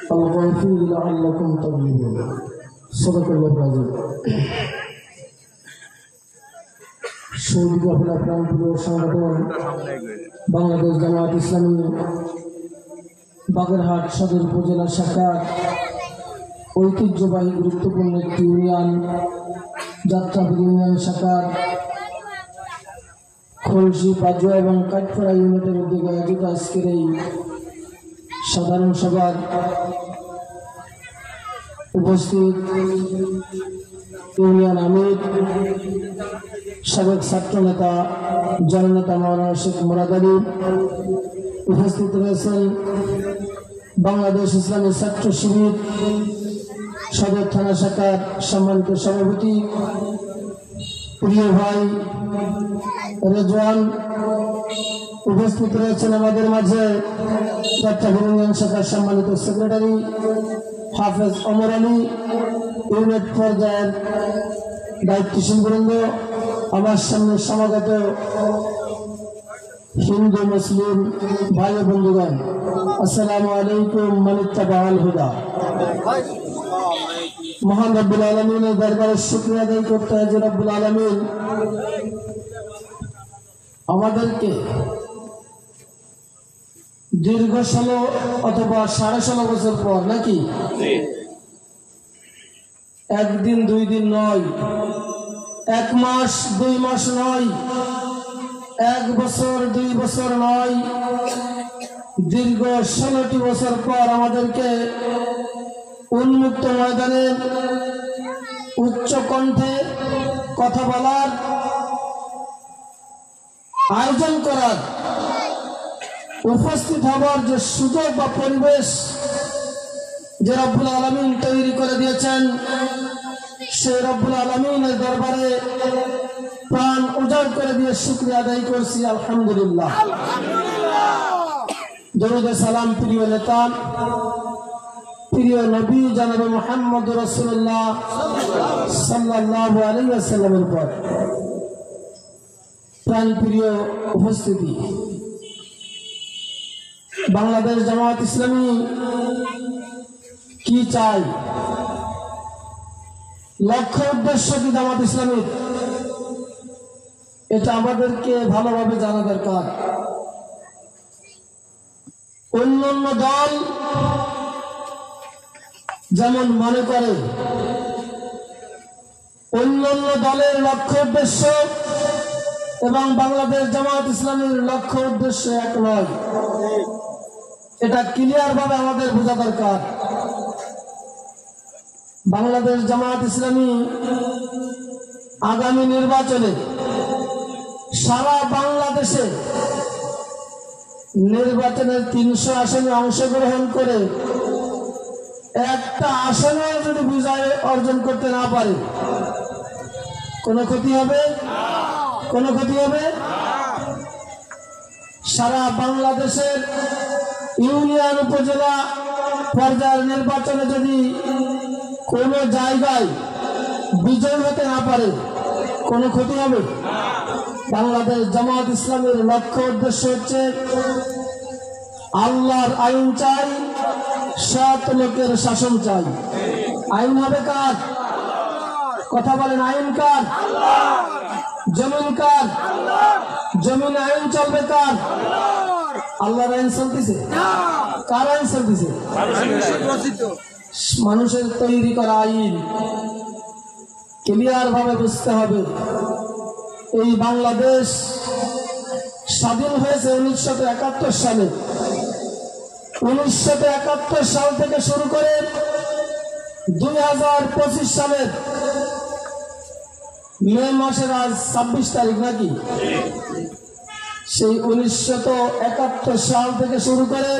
والغوا فيه لعلكم تغلبون صدق الله العظيم শহীদ কাফেলা প্রাণপ্রিয় সংগঠন বাংলাদেশ জামাত ইসলামী বাগেরহাট সদর উপজেলা শাখার ঐতিহ্যবাহী গুরুত্বপূর্ণ একটি ইউনিয়ন যাত্রাপুর ইউনিয়ন শাখার খলসি পাজুয়া এবং কাঠপাড়া ইউনিটের উদ্যোগে আয়োজিত আজকের এই সাধারণ সভার উপস্থিত ইউনিয়ন আমির সাবেক ছাত্র নেতা জননেতা মাওলানা শেখ মুরাদ আলী, উপস্থিত রয়েছেন বাংলাদেশ ইসলামী ছাত্র শিবির সদর থানা শাখার সম্মানিত সভাপতি প্রিয় ভাই রেজওয়ান, উপস্থিত রয়েছেন আমাদের মাঝে চট্টগ্রাম ইউনিয়ন শাখার সম্মানিত সেক্রেটারি হাফেজ ওমর আলী, ইউনিট পর্যায়ের দায়িত্বশীল বৃন্দ, আমার সামনে সমাগত হিন্দু মুসলিম ভাই ও বন্ধুগণ, আসসালামু আলাইকুম মানিত্তাবাল হুদা। মহান রব্বুল আলামিনের দরবারে শুকরিয়া আদায় করতে হয় যে রব্বুল আলামিন আমাদেরকে দীর্ঘ 16 অথবা 16.5 বছর পর, নাকি একদিন 2 দিন নয়, 1 মাস 2 মাস নয়, 1 বছর 2 বছর নয়, দীর্ঘ 16টি বছর পর আমাদেরকে উন্মুক্ত ময়দানে উচ্চ কণ্ঠে কথা বলার আয়োজন করার, উপস্থিত হবার যে সুযোগ বা পরিবেশ যে রব্বুল আলামিন তৈরি করে দিয়েছেন, সেই রব্বুল আলামিনের দরবারে প্রাণ উজাড় করে দিয়ে শুকরিয়া আদায় করছি আলহামদুলিল্লাহ। দরুদ সালাম প্রিয় নেতা, প্রিয় নবী জনাবে মুহাম্মদ রাসূলুল্লাহ সাল্লাল্লাহু আলাইহি ওয়াসাল্লামের পর প্রাণ প্রিয় উপস্থিতি, বাংলাদেশ জামাত ইসলামী কি চাই, লক্ষ্য উদ্দেশ্য কি জামাত ইসলামীর, এটা আমাদেরকে ভালোভাবে জানা দরকার। অন্যান্য দল যেমন মনে করে, অন্যান্য দলের লক্ষ্য উদ্দেশ্য এবং বাংলাদেশ জামাত ইসলামীর লক্ষ্য উদ্দেশ্য এক নয়, এটা ক্লিয়ার ভাবে আমাদের বোঝা দরকার। বাংলাদেশ জামাত ইসলামী আগামী নির্বাচনে সারা বাংলাদেশে নির্বাচনের 300 আসনে অংশগ্রহণ করে একটা আসনে যদি বিজয় অর্জন করতে না পারে, কোনো ক্ষতি হবে? কোনো ক্ষতি হবে? সারা বাংলাদেশের ইউনিয়ন উপজেলা পর্যায়ের নির্বাচনে যদি কোনো জায়গায় বিজয় হতে না পারে, কোনো ক্ষতি হবে? বাংলাদেশ জামাত ইসলামের লক্ষ্য উদ্দেশ্য হচ্ছে আল্লাহর আইন চাই, সৎ লোকের শাসন চাই। আইন হবে কার? কথা বলেন, আইন কার? জমিন কার? জমিন আইন চলবে কার? আল্লাহর আইন চলতেছে? কার আইন চলতেছে? মানুষের তৈরি করা আইন ক্লিয়ার ভাবে বুঝতে হবে। এই বাংলাদেশ স্বাধীন হয়েছে 1971 সালে। 1971 সাল থেকে শুরু করে 2025 সালের মে মাসের আজ 26 তারিখ নাকি, সেই 1971 সাল থেকে শুরু করে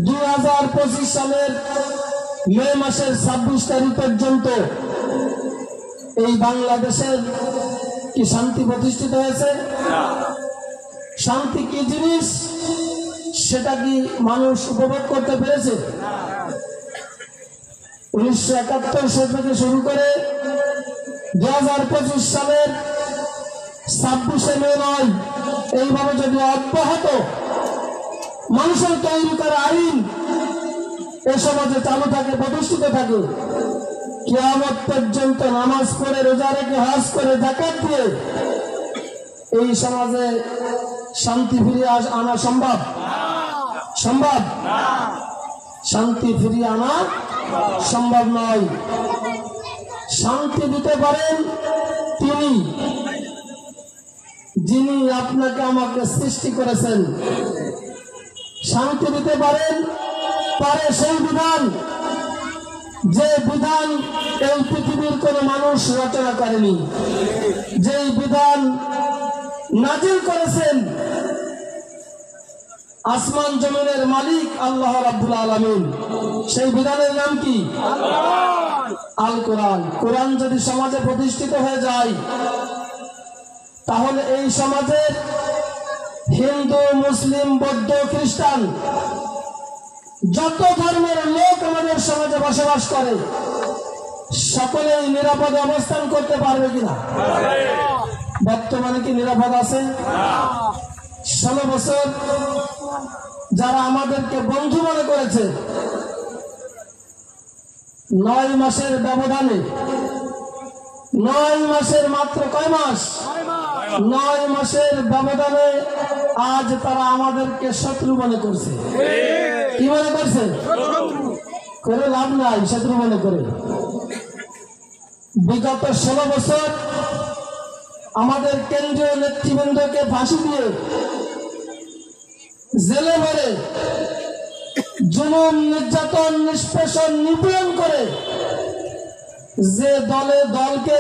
2025 সালের মে মাসের 26 তারিখ পর্যন্ত এই বাংলাদেশের কি শান্তি প্রতিষ্ঠিত হয়েছে? শান্তি কি জিনিস সেটা কি মানুষ উপভোগ করতে পেরেছে? 1971 সাল থেকে শুরু করে 2025 সালের 26 মে নয়, এইভাবে যদি অব্যাহত মানুষের তৈরি করা আইন এ সমাজে চালু থাকে, প্রতিষ্ঠিত থাকে, কিয়ামত পর্যন্ত নামাজ পড়ে, রোজা রেখে, হজ করে, যাকাত দিয়ে এই সমাজে শান্তি ফিরিয়ে আনা সম্ভব? সম্ভব? শান্তি ফিরিয়ে আনা সম্ভব নয়। শান্তি দিতে পারেন তিনি যিনি আপনাকে আমাকে সৃষ্টি করেছেন। শান্তি দিতে পারে সেই বিধান, যে বিধান এই পৃথিবীর কোন মানুষ রচনা করেনি, যে বিধান নাজিল করেছেন আসমান জমিনের মালিক আল্লাহ রাব্বুল আলামিন। সেই বিধানের নাম কি? আল কোরআন। কোরআন যদি সমাজে প্রতিষ্ঠিত হয়ে যায়, তাহলে এই সমাজের হিন্দু, মুসলিম, বৌদ্ধ, খ্রিস্টান যত ধর্মের লোক আমাদের সমাজে বসবাস করে সকলেই নিরাপদে অবস্থান করতে পারবে কিনা? বর্তমানে কি নিরাপদ আছে? 16 বছর যারা আমাদেরকে বন্ধু মনে করেছে, 9 মাসের ব্যবধানে, 9 মাসের মাত্র কয় মাস? 9 মাসের ব্যবধানে আজ তারা আমাদেরকে শত্রু মনে করছে। কি মনে করছে? করে লাভ নাই, শত্রু মনে করে। বিগত 16 বছর আমাদের কেন্দ্রীয় নেতৃবৃন্দকে ফাঁসি দিয়ে, জেলে ভরে, জুলুম, নির্যাতন, নিষ্পেষণ, নিপীড়ন করে যে দলকে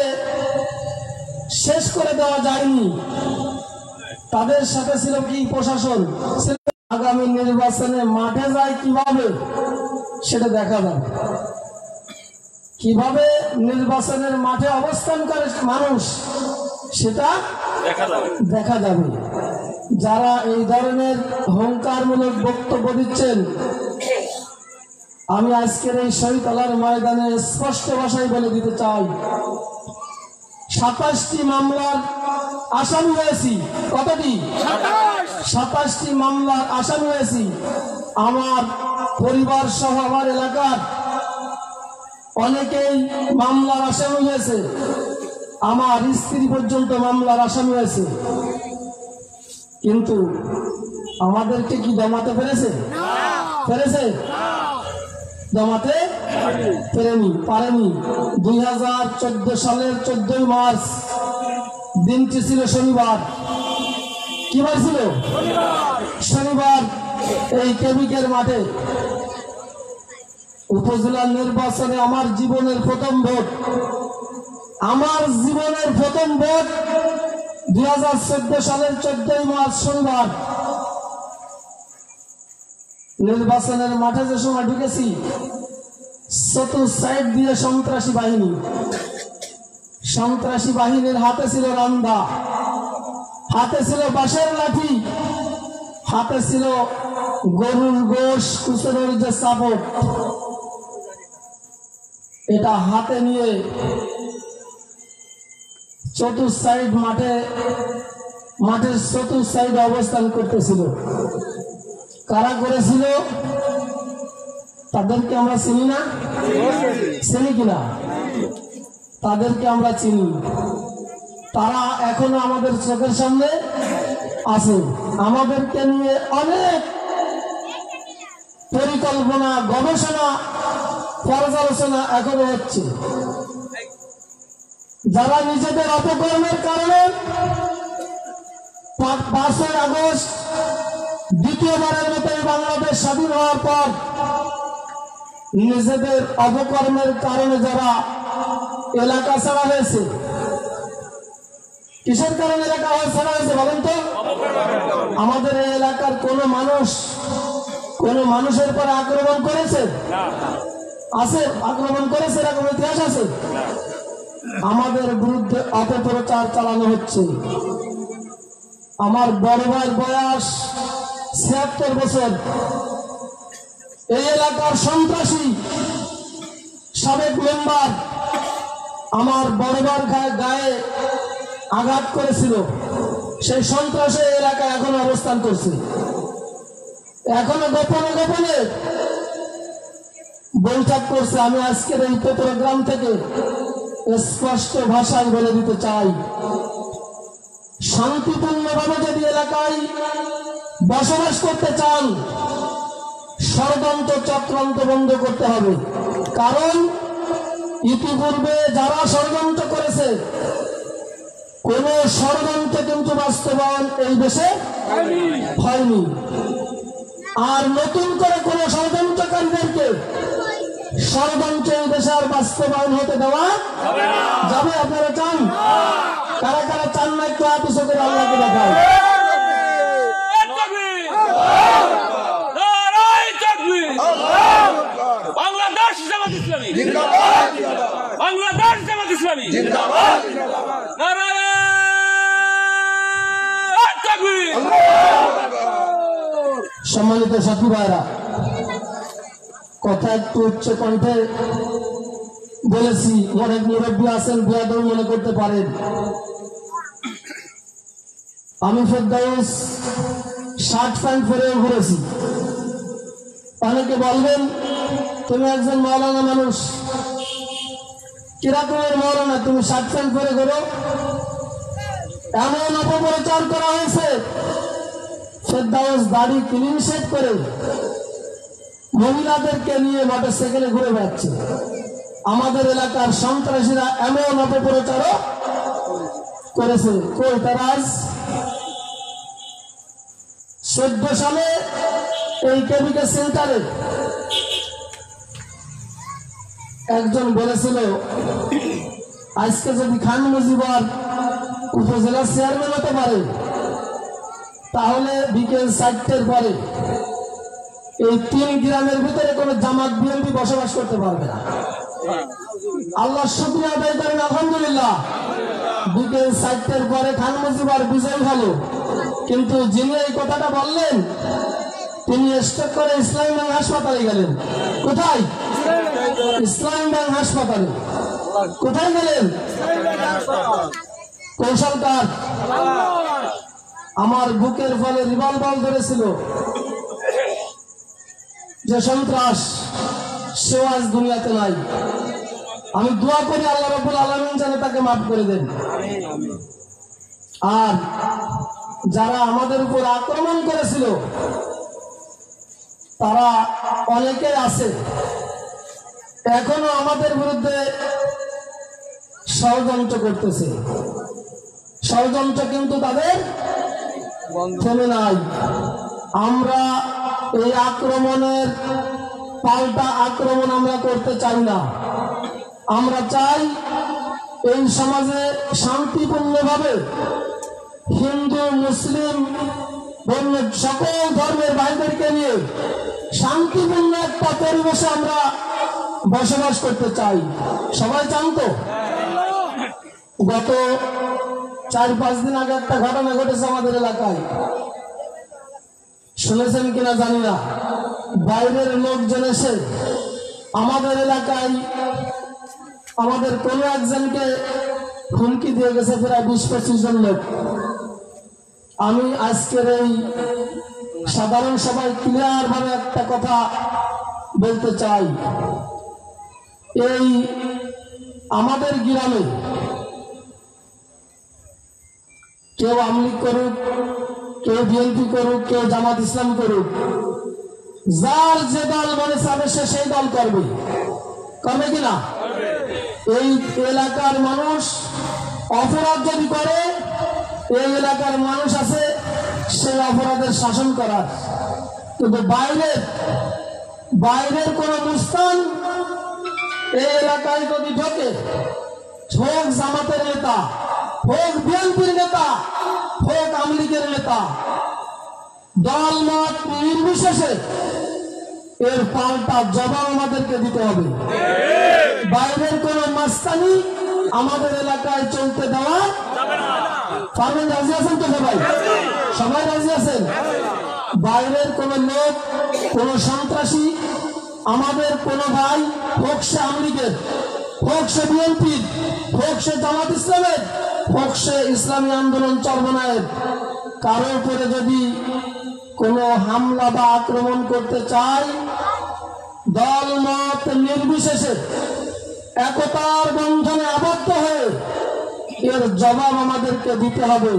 শেষ করে দেওয়া যায়নি, তাদের সাথে ছিল কি প্রশাসন? আগামী নির্বাচনে মাঠে যায় কিভাবে সেটা দেখা যাবে। কিভাবে নির্বাচনের মাঠে অবস্থান করে মানুষ সেটা দেখা যাবে। যারা এই ধরনের অহংকারমূলক বক্তব্য দিচ্ছেন, আমি আজকের এই শহীদুল্লাহর ময়দানে স্পষ্ট ভাষায় বলে দিতে চাই, 27টি মামলার আসামি হয়েছি। কতটি? 27টি মামলার আসামি হয়েছি। আমার পরিবার সহ আমার এলাকার অনেকেই মামলার আসামি হয়েছে। আমার স্ত্রী পর্যন্ত মামলার আসামি হয়েছে। কিন্তু আমাদেরকে কি দমাতে পেরেছে? পেরেছে? দমাতে পারেনি। 2014 সালের 14 মার্চ দিনটি ছিল শনিবার। কি বার ছিল? শনিবার। এই কেমিকের মাঠে উপজেলা নির্বাচনে আমার জীবনের প্রথম ভোট, 2014 সালের 14 মার্চ শনিবার নির্বাচনের মাঠে যে সময় ঢুকেছি, চতুর্সাইড দিয়ে সন্ত্রাসী বাহিনীর হাতে ছিল রান্দা, হাতে ছিল বাঁশের লাঠি, হাতে ছিল গরুর গোশ কুচনোর যে চাবট, এটা হাতে নিয়ে চতুর্সাইড মাঠের চতুর্সাইড অবস্থান করতেছিল। কারা করেছিল তাদেরকে আমরা চিনি না? চিনি কিনা? তাদেরকে আমরা চিনি। তারা এখনো আমাদের চোখের সামনে আছে। আমাদেরকে নিয়ে অনেক পরিকল্পনা, গবেষণা পর্যালোচনা এখনো হচ্ছে। যারা নিজেদের অপকর্মের কারণে 5ই আগস্ট দ্বিতীয়বারের মতো বাংলাদেশ স্বাধীন হওয়ার পর নিজেদের অপকর্মের কারণে যারা এলাকা ছাড়া হয়েছে, কিসের কারণে এলাকা ছাড়া হয়েছে বলেন তো? আমাদের এই এলাকার কোন মানুষের পরে আক্রমণ করেছে? আছে? আক্রমণ করেছে এরকম ইতিহাস আছে? আমাদের বিরুদ্ধে অপপ্রচার চালানো হচ্ছে। আমার বড় ভাইয়ের বয়স ৭৬ বছর। এই এলাকার সন্ত্রাসী সাবেক মেম্বার আমার বড় ভাইয়ের গায়ে আঘাত করেছিল। সেই সন্ত্রাসী এলাকায় এখনো অবস্থান করছে। এখনো গোপনে গোপনে বৈঠক করছে। আমি আজকের এই চট্টগ্রাম থেকে স্পষ্ট ভাষায় বলে দিতে চাই, শান্তিপূর্ণভাবে যদি এলাকায় বসবাস করতে চান, ষড়যন্ত্র চক্রান্ত বন্ধ করতে হবে। কারণ ইতিপূর্বে যারা ষড়যন্ত্র করেছে, কোন ষড়যন্ত্র কিন্তু বাস্তবায়ন এই দেশে হয়নি। আর নতুন করে কোন ষড়যন্ত্রকারীদেরকে ষড়যন্ত্র এই দেশে আর বাস্তবায়ন হতে দেওয়া যাবে? আপনারা চান? কারা কারা চান না একটু হাত উঁচু করে আল্লাহকে দেখায়। বাংলাদেশ জামাত ইসলামী জিন্দাবাদ, বাংলাদেশ জামাত ইসলামী জিন্দাবাদ, নারায়ে তাকবীর। সম্মানিত সাথী ভাইরা, কথা একটু উচ্চ কণ্ঠে বলেছি, অনেক মুরব্বী আছেন, বিয়াদব মনে করতে পারেন। আমি ফেরদাউস শার্ট প্যান্ট পরে ঘুরেছি। অনেকে বলবেন তুমি একজন মাওলানা মানুষ, কিরকমের মাওলানা তুমি শার্ট প্যান্ট পরে ঘুরো? এমন অপপ্রচার করা হয়েছে, ফেরদাউস দাড়ি ক্লিন শেভ করে মহিলাদেরকে নিয়ে মোটরসাইকেলে ঘুরে বেড়াচ্ছে। আমাদের এলাকার সন্ত্রাসীরা এমন অপপ্রচারও করেছে। কই তারা? আজ 14 সালে এই কেবিকে সেন্টারে একজন বলেছিল, আজকে যদি খান মুজিবর উপজেলার চেয়ারম্যান হতে পারে, তাহলে বিকেল 4টের পরে এই 3 গ্রামের ভিতরে কোন জামাত বিএনপি বসবাস করতে পারবে না। আল্লাহ শুকরিয়া আদায় করেন, আলহামদুলিল্লাহ। বিকেল 4টের পরে খান মুজিবর বিজয় হলো, কিন্তু যিনি এই কথাটা বললেন তিনি স্ট্রোক করে ইসলামী ব্যাংক হাসপাতালে গেলেন। কোথায়? ইসলামী ব্যাংক হাসপাতালে। কোথায় গেলেন? কৌশলকার আমার বুকের ফলে রিভলভার ধরেছিল যে সন্ত্রাস, সেও আজ দুনিয়াতে নাই। আমি দোয়া করি আল্লাহ রাব্বুল আলামিন যেন তাকে মাফ করে দেন। আর যারা আমাদের উপর আক্রমণ করেছিল তারা অনেকে আছে এখনো আমাদের বিরুদ্ধে ষড়যন্ত্র করতেছে। ষড়যন্ত্র কিন্তু তাদের থেমে নাই। আমরা এই আক্রমণের পাল্টা আক্রমণ আমরা করতে চাই না। আমরা চাই এই সমাজে শান্তিপূর্ণভাবে হিন্দু, মুসলিম, অন্য সকল ধর্মের ভাইদেরকে নিয়ে শান্তিপূর্ণ একটা পরিবেশে আমরা বসবাস করতে চাই। সবাই চান তো? গত 4-5 দিন আগে একটা ঘটনা ঘটেছে আমাদের এলাকায়, শুনেছেন কিনা জানি না। বাইরের লোকজন এসে আমাদের এলাকায় আমাদের কোন একজনকে হুমকি দিয়ে গেছে, প্রায় 20-25 জন লোক। আমি আজকের এই সাধারণ সভায় ক্লিয়ার ভাবে একটা কথা বলতে চাই, এই আমাদের গ্রামে কেউ আওয়ামী লীগ করুক, কেউ বিএনপি করুক, কেউ জামাত ইসলাম করুক, যার যে দল মনে চাবে সে সেই দল করবে। করবে কিনা? এই এলাকার মানুষ অপরাধ যদি করে, এই এলাকার মানুষ আছে সেই অপরাধের শাসন করার। কিন্তু বাইরের কোন মুস্তান এই এলাকায় যদি ঢোকে, হোক জামাতের নেতা, হোক বিএনপির নেতা, হোক আওয়ামী লীগের নেতা, দল মত নির্বিশেষে এর পাল্টা জবাব আমাদেরকে দিতে হবে। বাইরের কোন মাস্তানি আমাদের এলাকায় চলতে দেওয়া পারবেন? রাজি আছেন তো সবাই? সবাই রাজি আছেন? বাইরের কোন লোক, কোন সন্ত্রাসী আমাদের কোন ভাই, হোক সে আওয়ামী লীগের, হোক সে বিএনপির, হোক সে জামাত ইসলামের, হোক সে ইসলামী আন্দোলন চরমনায়ের, কারো উপরে যদি কোনো হামলা বা আক্রমণ করতে চায়, দল মত নির্বিশেষে একতার বন্ধনে আবদ্ধ হয়ে এর জবাব আমাদেরকে দিতে হবে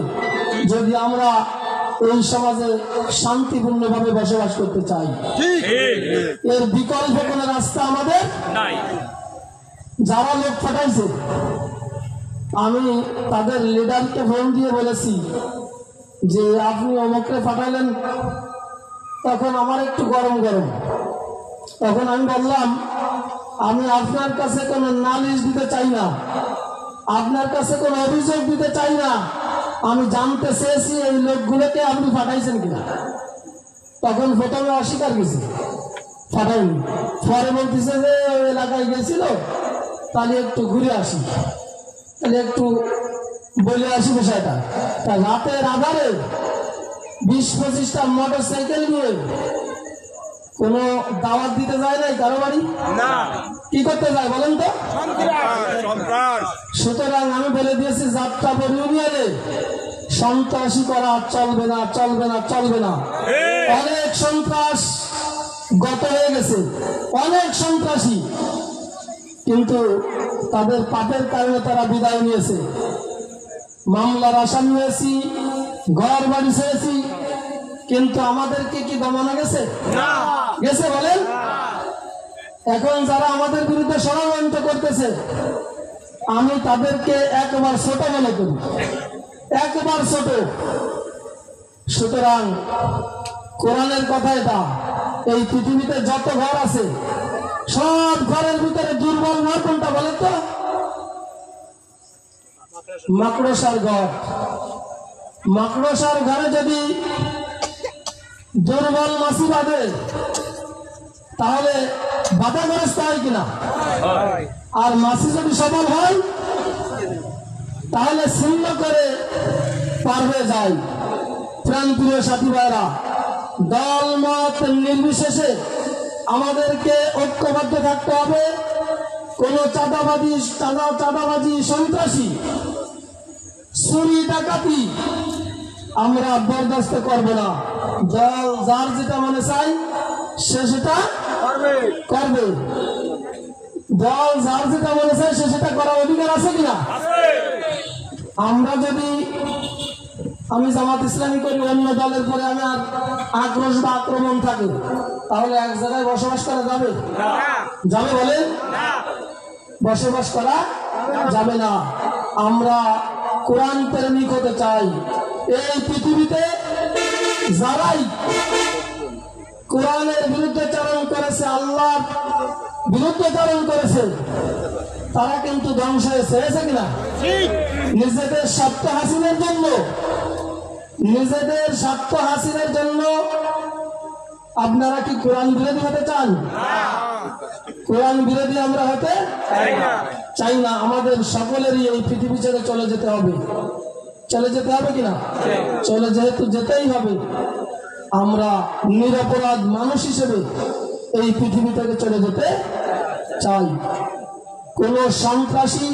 যদি আমরা এই সমাজে শান্তিপূর্ণভাবে বসবাস করতে চাই। এর বিকল্প কোন রাস্তা আমাদের নাই। যারা লোক পাঠাইছে, আমি তাদের লিডারকে ফোন দিয়ে বলেছি যে আপনি অমুকরে পাঠাইলেন, তখন আমার একটু গরম গরম। তখন আমি বললাম, আমি আপনার কাছে কোনো নালিশ দিতে চাই না, আপনার কাছে কোনো অভিযোগ দিতে চাই না, আমি জানতে চেয়েছি এই লোকগুলোকে আপনি পাঠাইছেন কিনা। তখন প্রথমে অস্বীকার গেছি, পাঠাইনি। পরে বলতেছে যে ওই এলাকায় গেছিল, তাহলে একটু ঘুরে আসি, তাহলে একটু বলে আসি বিষয়টা। তা রাতের আধারে 20-25টা মোটর সাইকেল নিয়ে কোন দাওয়াত দিতে যায় নাই কারো বাড়ি? কি করতে যায় বলেন তো? সুতরাং আমি বলে দিয়েছি, যাত্রাপুর ইউনিয়নে সন্ত্রাসী করা চলবে না, চলবে না, চলবে না। অনেক সন্ত্রাস গত হয়ে গেছে, অনেক সন্ত্রাসী, কিন্তু তাদের পাপের কারণে তারা বিদায় নিয়েছে। মামলার আসামি হয়েছি, ঘর বাড়ি ছেড়েছি, কিন্তু আমাদেরকে কি দমানো গেছে? গেছে বলেন? এখন যারা আমাদের বিরুদ্ধে ষড়যন্ত্র করতেছে, আমি তাদেরকে একবার ছোট মনে করি, একবার ছোট। সুতরাং কোরআনের কথা এটা, এই পৃথিবীতে যত ঘর আছে সব ঘরের ভিতরে দুর্বল ঘর কোনটা বলেন তো? মাকড়সার ঘর। মাকড়সার ঘরে যদি দুর্বল মাছি বাঁধে, তাহলে বাধাগ্রস্ত হয় কিনা? আর মাছি যদি সবল হয়, তাহলে ছিন্ন করে পার হয়ে যায়। প্রাণপ্রিয় সাথী ভাইরা, দল মত নির্বিশেষে আমাদেরকে ঐক্যবদ্ধ থাকতে হবে। কোন চাঁদাবাজি, সন্ত্রাসী, চুরি ডাকাতি আমরা বরদাস্ত করব না। দল যার যেটা মনে চাই সে সেটা করবে। দল যার যেটা মনে চাই সে সেটা করার অধিকার আছে কিনা? আমরা যদি, আমি জামাত ইসলামী করি, অন্য দলের পরে আমি আর আক্রোশ বা আক্রমণ থাকে, তাহলে এক জায়গায় বসবাস করা যাবে? যাবে বলেন? বসবাস করা যাবে না। আমরা কোরআন প্রেমিক হতে চাই। এই পৃথিবীতে যারাই কোরআনের বিরুদ্ধাচরণ করেছে, আল্লাহর বিরুদ্ধাচরণ করেছে, তারা কিন্তু ধ্বংস হয়েছে কিনা? নিজেদের স্বার্থ হাসিলের জন্য, নিজেদের স্বার্থ হাসিলের জন্য আপনারা কি কোরআন বিরোধী হতে চান? কোরআন বিরোধী আমরা হতে চাই না। আমাদের সকলেরই এই পৃথিবী ছেড়ে চলে যেতে হবে। চলে যেতে হবে কিনা? চলে যেহেতু যেতেই হবে, আমরা নিরপরাধ মানুষ হিসেবে এই পৃথিবী থেকে চলে যেতে চাই। কোন সন্ত্রাসী,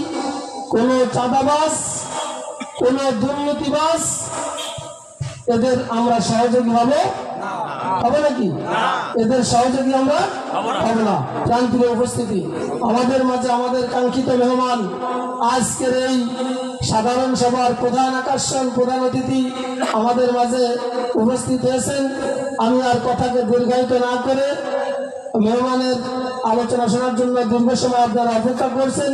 কোন চাঁদাবাজ, কোন দুর্নীতিবাজ, এদের আমরা সহযোগী হবে নাকি? এদের সহযোগী আমরা হবে না। প্রান্তীয় উপস্থিতি, আমাদের মাঝে আমাদের কাঙ্ক্ষিত মেহমান, আজকের এই সাধারণ সভার প্রধান আকর্ষণ, প্রধান অতিথি আমাদের মাঝে উপস্থিত হয়েছেন। আমি আর কথাকে দীর্ঘায়িত না করে মেহমানের আলোচনা শোনার জন্য দীর্ঘ সময় আপনারা অপেক্ষা করছেন।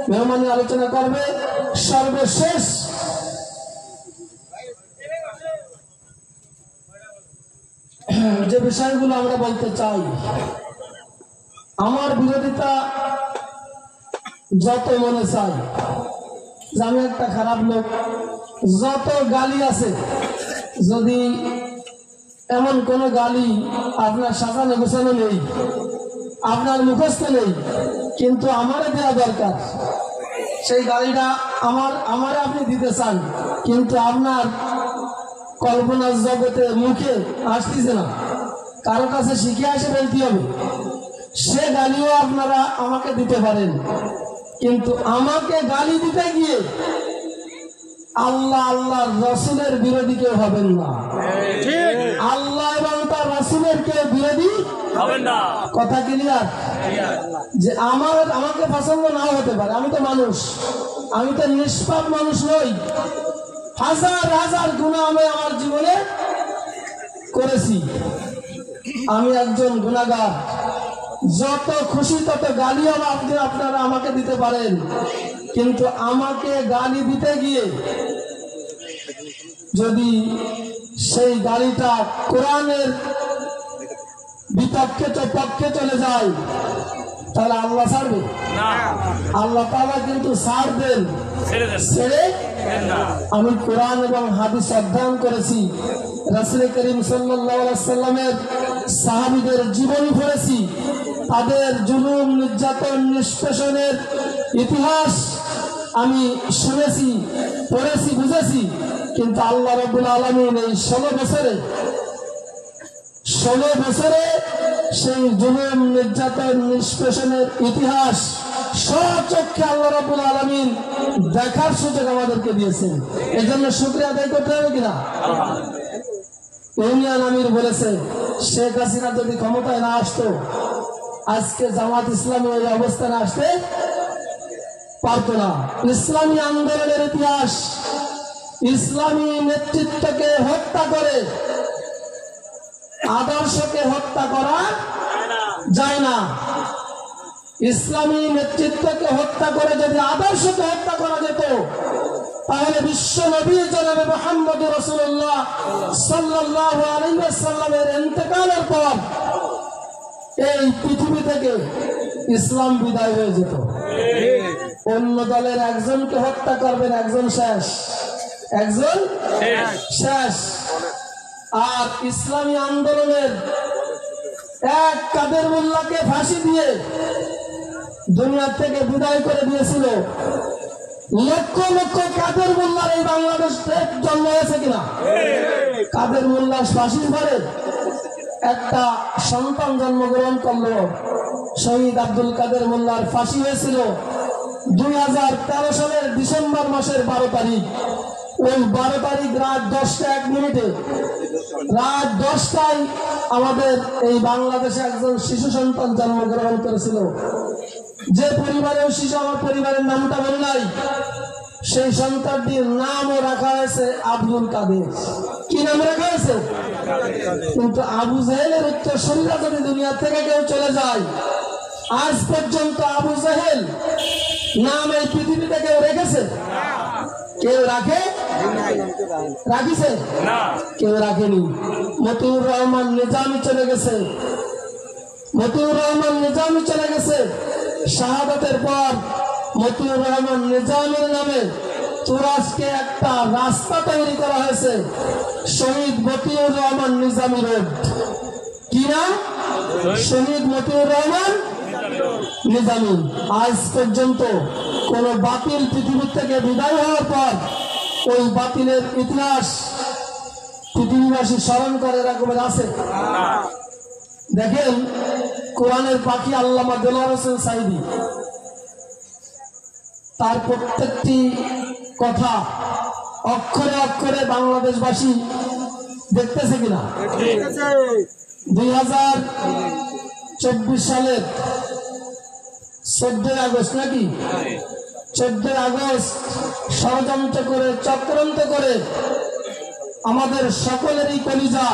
মেহমানি আলোচনা করবে সর্বশেষ যে বিষয়গুলো আমরা বলতে চাই। আমার বিরোধিতা যত মনে চাই যে আমি একটা খারাপ লোক, যত গালি আছে, যদি এমন কোন গালি আপনার সাজানো গোছানো নেই, আপনার মুখস্থ নেই, কিন্তু আমারে দেওয়া দরকার, সেই গালিটা আমারে আপনি দিতে চান, কিন্তু আপনার কল্পনার জগতে মুখে আসতেছে না, কারো কাছে শিখে আসে বলতে হবে, সে গালিও আপনারা আমাকে দিতে পারেন। কিন্তু আমাকে গালি দিতে গিয়ে আল্লাহ আল্লাহর রসুলের বিরোধী কেউ হবেন না। আল্লাহ এবং তার রসুলের কেউ বিরোধী হবেন না। কথা ক্লিয়ার? যে আমাকে পছন্দ নাও হতে পারে, আমি তো মানুষ, আমি তো নিষ্পাপ মানুষ নই। হাজার হাজার গুনাহ আমি আমার জীবনে করেছি, আমি একজন গুনাহগার। যত খুশি তত গালিও আপনারা আমাকে দিতে পারেন, কিন্তু আমাকে গালি দিতে গিয়ে যদি সেই গালিটা কোরআনের বিপক্ষে পক্ষে চলে যায়, তাহলে আল্লাহ ছাড়বে? আল্লাহ তাআলা কিন্তু ছাড় দেন, ছেড়ে আমি কোরআন এবং হাদিস অধ্যয়ন করেছি, রাসূল করিম সাল্লাল্লাহু আলাইহি ওয়াসাল্লামের সাহাবীদের জীবনী পড়েছি, তাদের জুলুম নির্যাতন নিষ্পেষণের ইতিহাস আমি শুনেছি, পড়েছি, বুঝেছি। কিন্তু আল্লাহ রাব্বুল আলামিন এই 16 বছরে সেই জুলুম নির্যাতন নিষ্পেষণের ইতিহাস স্বচক্ষে আল্লাহ রাব্বুল আলামিন দেখার সুযোগ আমাদেরকে দিয়েছেন। এই জন্য শুকরিয়া আদায় করতে হবে কিনা? ইউনিয়ন আমির বলেছে, শেখ হাসিনা যদি ক্ষমতায় না আসতো, আজকে জামাত ইসলামী এই অবস্থানে আসতে পারতো না। ইসলামী আন্দোলনের ইতিহাস, ইসলামী নেতৃত্বকে হত্যা করে আদর্শকে হত্যা করা যায় না। ইসলামী নেতৃত্বকে হত্যা করে যদি আদর্শকে হত্যা করা যেত, তাহলে বিশ্ব নবী জনাবে মুহাম্মদ রাসূলুল্লাহ সাল্লাল্লাহু আলাইহি ওয়াসাল্লামের ইন্তেকালের পর এই পৃথিবী থেকে ইসলাম বিদায় হয়ে যেত। অন্য দলের একজনকে হত্যা করবেন, একজন শেষ, একজন শেষ। আর ইসলামী আন্দোলনের এক কাদের মোল্লাকে ফাঁসি দিয়ে দুনিয়া থেকে বিদায় করে দিয়েছিল। লক্ষ লক্ষ কাদের মোল্লার এই বাংলাদেশ জন্ম হয়েছে কিনা? কাদের মোল্লা ফাঁসির পরে একটা সন্তান জন্মগ্রহণ করলো, শহীদ আব্দুল কাদের মোল্লার ফাঁসি হয়েছিল 2013 সালের ডিসেম্বর মাসের 12 তারিখ। ওই 12 তারিখ রাত 10:01 রাত 10টায় আমাদের এই বাংলাদেশে একজন শিশু সন্তান জন্মগ্রহণ করেছিল। যে পরিবারের শিশু, আমার পরিবারের নামটা বলে নাই, সেই সন্তানটির নামও রাখা হয়েছে আব্দুল কাদের। কি নাম রাখা হয়েছে? কিন্তু আবু জাহেলের উত্তরসূরিরা যদি দুনিয়া থেকে কেউ চলে যায়, আজ পর্যন্ত আবু জাহেল নাম এই পৃথিবীতে কেউ রেখেছে? কেউ রাখিছে? কেউ রাখেনি। মতিউর রহমান নিজামী চলে গেছে, মতিউর রহমান নিজামী চলে গেছে। শাহাদাতের পর মতিউর রহমান নিজামীর নামে তুরস্কে একটা রাস্তা তৈরি করা হয়েছে, শহীদ মতিউর রহমান নিজামী রোড। কি নাম? শহীদ মতিউর রহমান নিজামী। আজ পর্যন্ত কোন বাতিল পৃথিবী থেকে বিদায় হওয়ার পর ওই বাতিলের ইতিহাস পৃথিবীবাসী স্মরণ করে রাখবেন আছে? দেখেন, কোরআনের পাখি আল্লামা দেলোয়ার হোসেন সাঈদী, তার প্রত্যেকটি কথা অক্ষরে অক্ষরে বাংলাদেশবাসী দেখতেছে কিনা? 2024 সালের 14 আগস্ট নাকি 14 আগস্ট ষড়যন্ত্র করে, চক্রান্ত করে আমাদের সকলেরই কলিজা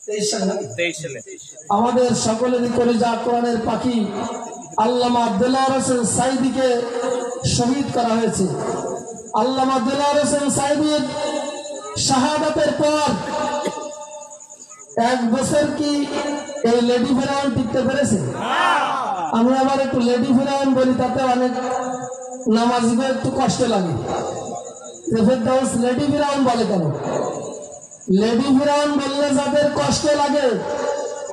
23 সালে আমাদের সকলেরই করে যা কোরআনের পাখি আল্লামা দেলোয়ার হোসেন সাইদিকে শহীদ করা হয়েছে। আল্লামা দেলোয়ার হোসেন সাইদির শাহাদাতের পর 1 বছর কি এই লেডি ফেরাউন টিকতে পেরেছে? আমি আবার একটু লেডি ফেরাউন বলি, তাতে অনেক নামাজিদের একটু কষ্ট লাগে। ফেরদাউস লেডি ফেরাউন বলে কেন? লেডি ফেরাউন বললে যাদের কষ্ট লাগে,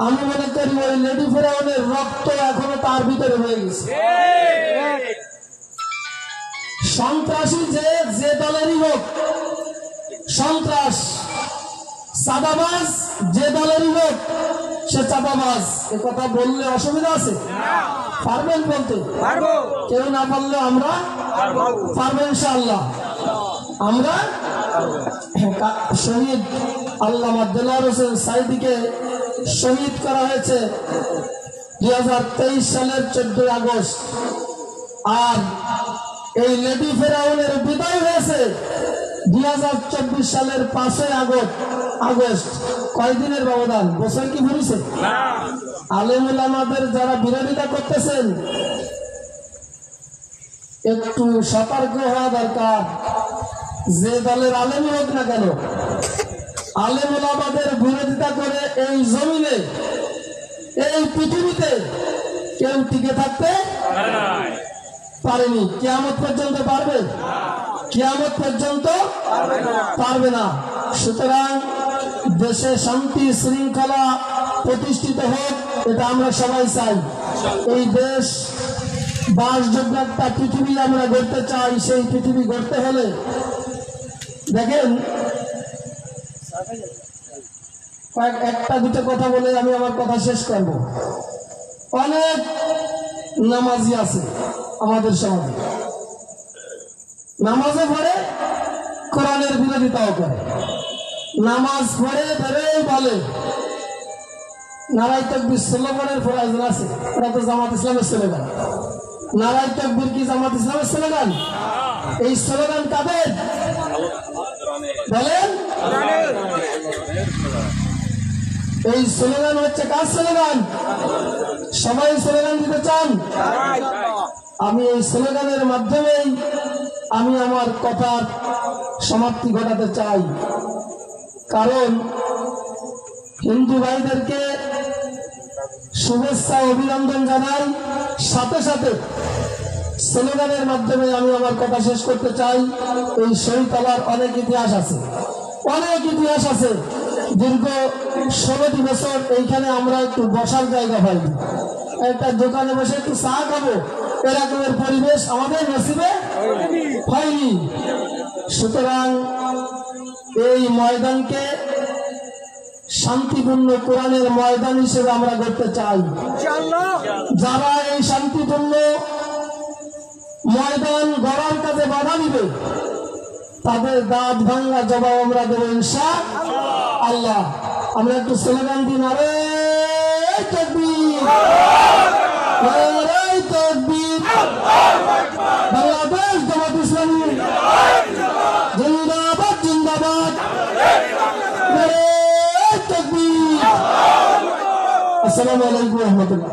আমি মনে করি ওই লেডি ফেরাউনের রক্ত এখনো তার ভিতরে হয়ে গেছে। সন্ত্রাসী যে দলেরই হোক, সন্ত্রাস চাঁদাবাজ যে দলেরই হোক, সে চাঁদাবাজ। এ কথা বললে অসুবিধা আছে? পারবেন বলতে? কেউ না বললে আমরা পারবো ইনশাআল্লাহ। আমরা শহীদ আল্লামা দেলোয়ার হোসেন সাইদিকে শহীদ করা হয়েছে 2023 সালের 14 আগস্ট। আর এই লেডি ফেরাউনের বিদায় হয়েছে 2024 সালের 5 আগস্ট। কয়দিনের ব্যবধান? বছর কি ঘুরেছে? আলেমুল আমাদের যারা বিরোধিতা করতেছেন, একটু সতর্ক হওয়া দরকার। যে দলের আলেমই হোক না কেন, আলেমুল আমাদের বিরোধিতা করে এই জমিনে, এই পৃথিবীতে কেউ টিকে থাকতে পারেনি। কিয়ামত পর্যন্ত পারবে? কিয়ামত পর্যন্ত পারবে না। সুতরাং দেশে শান্তি শৃঙ্খলা প্রতিষ্ঠিত হোক, এটা আমরা সবাই চাই। এই দেশ বাসযোগ্য একটা পৃথিবী আমরা গড়তে চাই। সেই পৃথিবী গড়তে হলে দেখেন, একটা দুটো কথা বলে আমি আমার কথা শেষ করব। অনেক নামাজি আছে আমাদের সমাজে, নামাজে পড়ে কোরআনের বিরোধিতাও করে। নামাজ পড়ে ধরেই বলে নারাই তাকবীর স্লোগানের প্রয়োজন আছে। ওটা তো জামাত ইসলামের স্লোগান। নারাই তাকবীর কি জামাত ইসলামের স্লোগান? এই স্লোগান কাদের বলেন? এই স্লোগান হচ্ছে কার স্লোগান? সবাই স্লোগান দিতে চান? আমি এই স্লোগানের মাধ্যমেই আমি আমার কথার সমাপ্তি ঘটাতে চাই। কারণ হিন্দু ভাইদেরকে শুভেচ্ছা অভিনন্দন জানাই, সাথে সাথে স্লোগানের মাধ্যমে আমি আমার কথা শেষ করতে চাই। এই শহীদতলার অনেক ইতিহাস আছে, অনেক ইতিহাস আছে। দীর্ঘ 16টি বছর এইখানে আমরা একটু বসার জায়গা পাইনি, একটা দোকানে বসে একটু চা খাবো, এরকমের পরিবেশ আমাদের নসিবে হয়নি। সুতরাং এই ময়দানকে শান্তিপূর্ণ কোরআনের ময়দান হিসেবে আমরা করতে চাই। যারা এই শান্তিপূর্ণ ময়দান গড়ার কাজে বাধা দিবে, তাদের দাঁত ভাঙ্গা জবাব আমরা দেবো ইনশাআল্লাহ। আমরা একটু স্লোগান দিই, নারে তাকবীর, নারে তাকবীর, বাংলাদেশ জামাত ইসলামী জিন্দাবাদ, জিন্দাবাদ, নারে তাকবীর। আসসালামু আলাইকুম ওয়া রাহমাতুল্লাহ।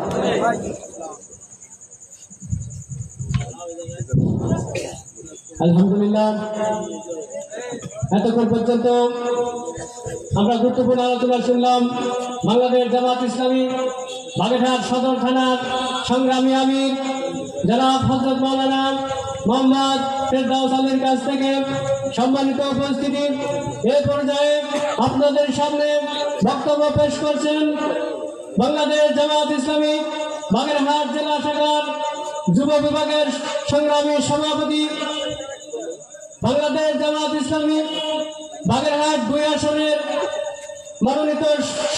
আলহামদুলিল্লাহ, এতক্ষণ পর্যন্ত আমরা গুরুত্বপূর্ণ আলোচনা শুনলাম। বাংলাদেশ জামাত ইসলামী বাগেরহাট সদর থানার সংগ্রামী আমির জনাব হযরত মাওলানা মোহাম্মদ ফেরদাউস আলীর কাছ থেকে সম্মানিত উপস্থিতি। এই পর্যায়ে আপনাদের সামনে বক্তব্য পেশ করছেন বাংলাদেশ জামাত ইসলামী বাগেরহাট জেলা শাখার যুব বিভাগের সংগ্রামী সভাপতি, বাংলাদেশ জামাত ইসলামী বাগেরহাট 2 আসনের মনোনীত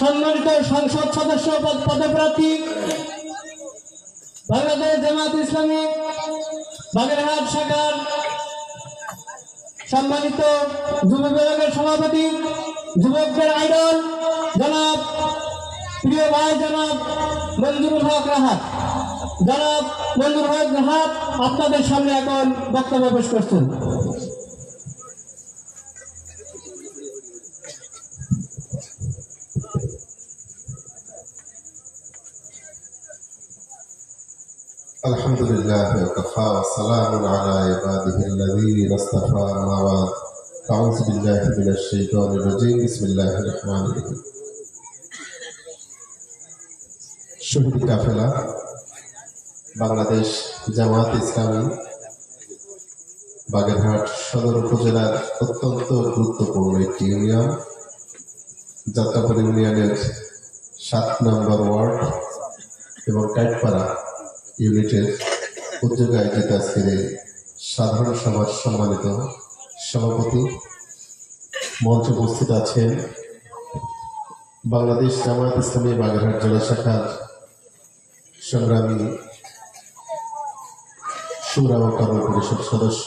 সম্মানিত সংসদ সদস্য পদপ্রার্থী, বাংলাদেশ জামাত ইসলামী বাগেরহাট শাখার সম্মানিত যুব বিভাগের সভাপতি, যুবকদের আইডল জনাব প্রিয় ভাই জনাব মঞ্জুরুল হক রাহাত। জনাব মঞ্জুরুল হক রাহাত আপনাদের সামনে এখন বক্তব্য পেশ করছেন। لله وكفى وسلام على عباده الذين اصطفى أما بعد أعوذ بالله من الشيطان الرجيم بسم الله الرحمن الرحيم শহীদ কাফেলা বাংলাদেশ জামায়াত ইসলামী বাগেরহাট সদর উপজেলার অত্যন্ত গুরুত্বপূর্ণ একটি ইউনিয়ন যাত্রাপুর ইউনিয়নের 7 নম্বর ওয়ার্ড এবং কাইটপাড়া ইউনিটের উদ্যোগে আয়োজিত আজকের এই সাধারণ সভার সম্মানিত সভাপতি মঞ্চে উপস্থিত আছেন বাংলাদেশ জামায়াত ইসলামী বাগেরহাট জেলা শাখার সংগ্রামী শুরা ও কারণ পরিষদ সদস্য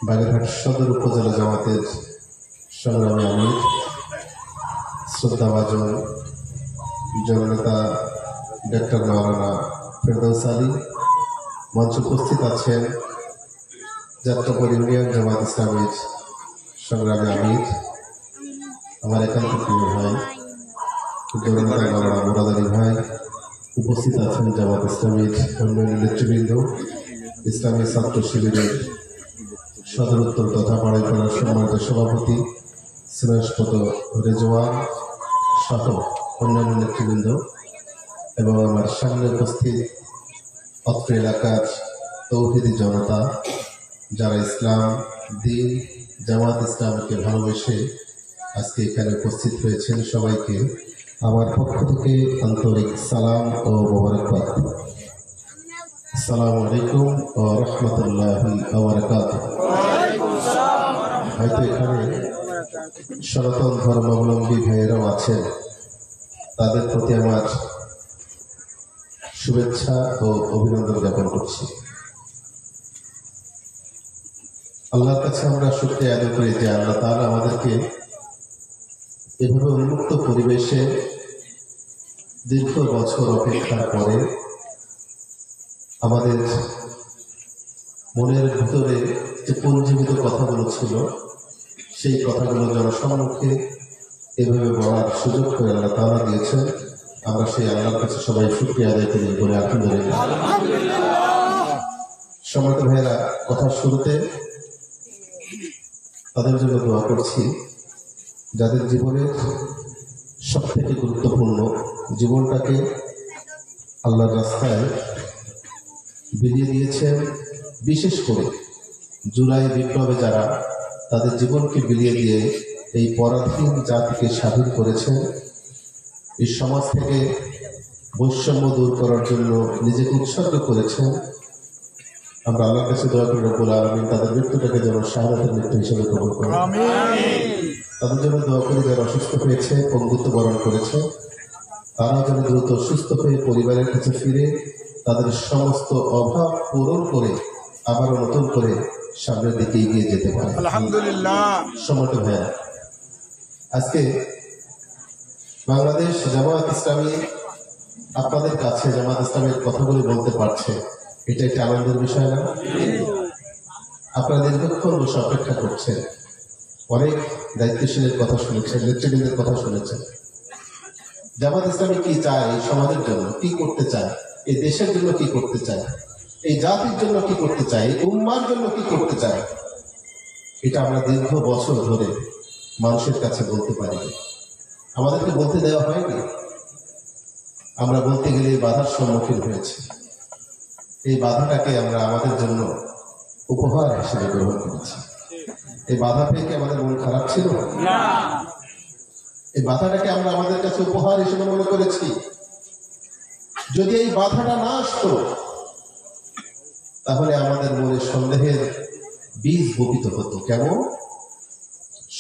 বাগেরহাট সদর উপজেলা জামাতের সংগ্রামী আমির শ্রদ্ধাভাজন জননেতা ডক্টর মাওলানা ফেরদৌস আলী। মঞ্চে উপস্থিত আছেন যাত্রাপুর ইউনিয়ন জামাত ইসলামের সংগ্রামী আমির আমার একান্ত প্রিয় ভাই জননেতা মাওলানা মুরাদ আলী ভাই। উপস্থিত আছেন জামাত ইসলামের অন্যান্য নেতৃবৃন্দ, ইসলামী ছাত্র শিবিরের সদর উত্তর তথা পাড়াইপাড়ার সম্মানিত সভাপতি স্নেহস্পদ রেজওয়ান সহ অন্যান্য নেতৃবৃন্দ এবং আমার সামনে উপস্থিত অত্র এলাকার তৌহিদি জনতা যারা ইসলাম দিন জামাত ইসলামকে ভালোবেসে আজকে এখানে উপস্থিত হয়েছেন, সবাইকে আমার পক্ষ থেকে আন্তরিক সালাম ও মোবারকবাদ। আসসালামু আলাইকুম ওয়া রাহমাতুল্লাহি ওয়া বারাকাতুহু। হয়তো এখানে সনাতন ধর্মাবলম্বী ভাইয়েরাও আছেন, তাদের প্রতি আমার শুভেচ্ছা ও অভিনন্দন জ্ঞাপন করছি। আল্লাহর কাছে আমরা শুকরিয়া আদায় করি যে আল্লাহ তাআলা আমাদেরকে এভাবে উন্মুক্ত পরিবেশে দীর্ঘ বছর অপেক্ষার পরে আমাদের মনের ভিতরে যে পঞ্জীবিত কথাগুলো ছিল সেই কথাগুলো জনসম্মুখে এভাবে বলার সুযোগ করে আল্লাহ তাআলা দিয়েছেন। আমরা সেই আল্লাহর কাছে সবাই শুকরিয়া আদায় করি বলে আলহামদুলিল্লাহ। সম্মানিত ভাইয়েরা, কথার শুরুতে তাদের জন্য দোয়া করছি যাদের জীবনের সব থেকে গুরুত্বপূর্ণ জীবনটাকে আল্লাহর রাস্তায় বিলিয়ে দিয়েছেন। বিশেষ করে জুলাই বিপ্লবে যারা তাদের জীবনকে বিলিয়ে দিয়ে এই পরাধীন জাতিকে স্বাধীন করেছেন, এই সমাজ থেকে বৈষম্য দূর করার জন্য নিজেকে উৎসর্গ করেছেন, আমরা আল্লাহর কাছে দোয়া করি রব্বুল আলামিন তাদের মৃত্যুটাকে যেন শাহাদাতের মৃত্যু হিসেবে কবুল করেন। তাদের জন্য দোয়া করি যারা অসুস্থ হয়েছে, পঙ্গুত্ব বরণ করেছে, তারা যেন দ্রুত সুস্থ হয়ে পরিবারের কাছে ফিরে তাদের সমস্ত অভাব পূরণ করে আবারও নতুন করে সামনের দিকে এগিয়ে যেতে পারে আলহামদুলিল্লাহ। সম্মানিত ভাইয়া, আজকে বাংলাদেশ জামায়াত ইসলামী আপনাদের কাছে জামায়াত ইসলামের কথাগুলি বলতে পারছে, এটা একটি আনন্দের বিষয় না? আপনারা দীর্ঘক্ষণ বসে অপেক্ষা করছেন, অনেক দায়িত্বশীলের কথা শুনেছেন, নেতৃবৃন্দের কথা শুনেছেন। জামায়াত ইসলামী কি চায় এই সমাজের জন্য, কি করতে চায়, এই দেশের জন্য কি করতে চায়, এই জাতির জন্য কি করতে চায়, এই উম্মার জন্য কি করতে চায়, এটা আমরা দীর্ঘ বছর ধরে মানুষের কাছে বলতে পারি। আমাদেরকে বলতে দেওয়া হয়নি, আমরা বলতে গেলে এই বাধার সম্মুখীন হয়েছি। এই বাধাটাকে আমরা আমাদের জন্য উপহার হিসেবে গ্রহণ করেছি। এই বাধা পেয়ে কি আমাদের মন খারাপ ছিল? না, এই বাধাটাকে আমরা আমাদের কাছে উপহার হিসেবে মনে করেছি। যদি এই বাধাটা না আসতো তাহলে আমাদের মনে সন্দেহের বীজ বপিত হতো। কেমন?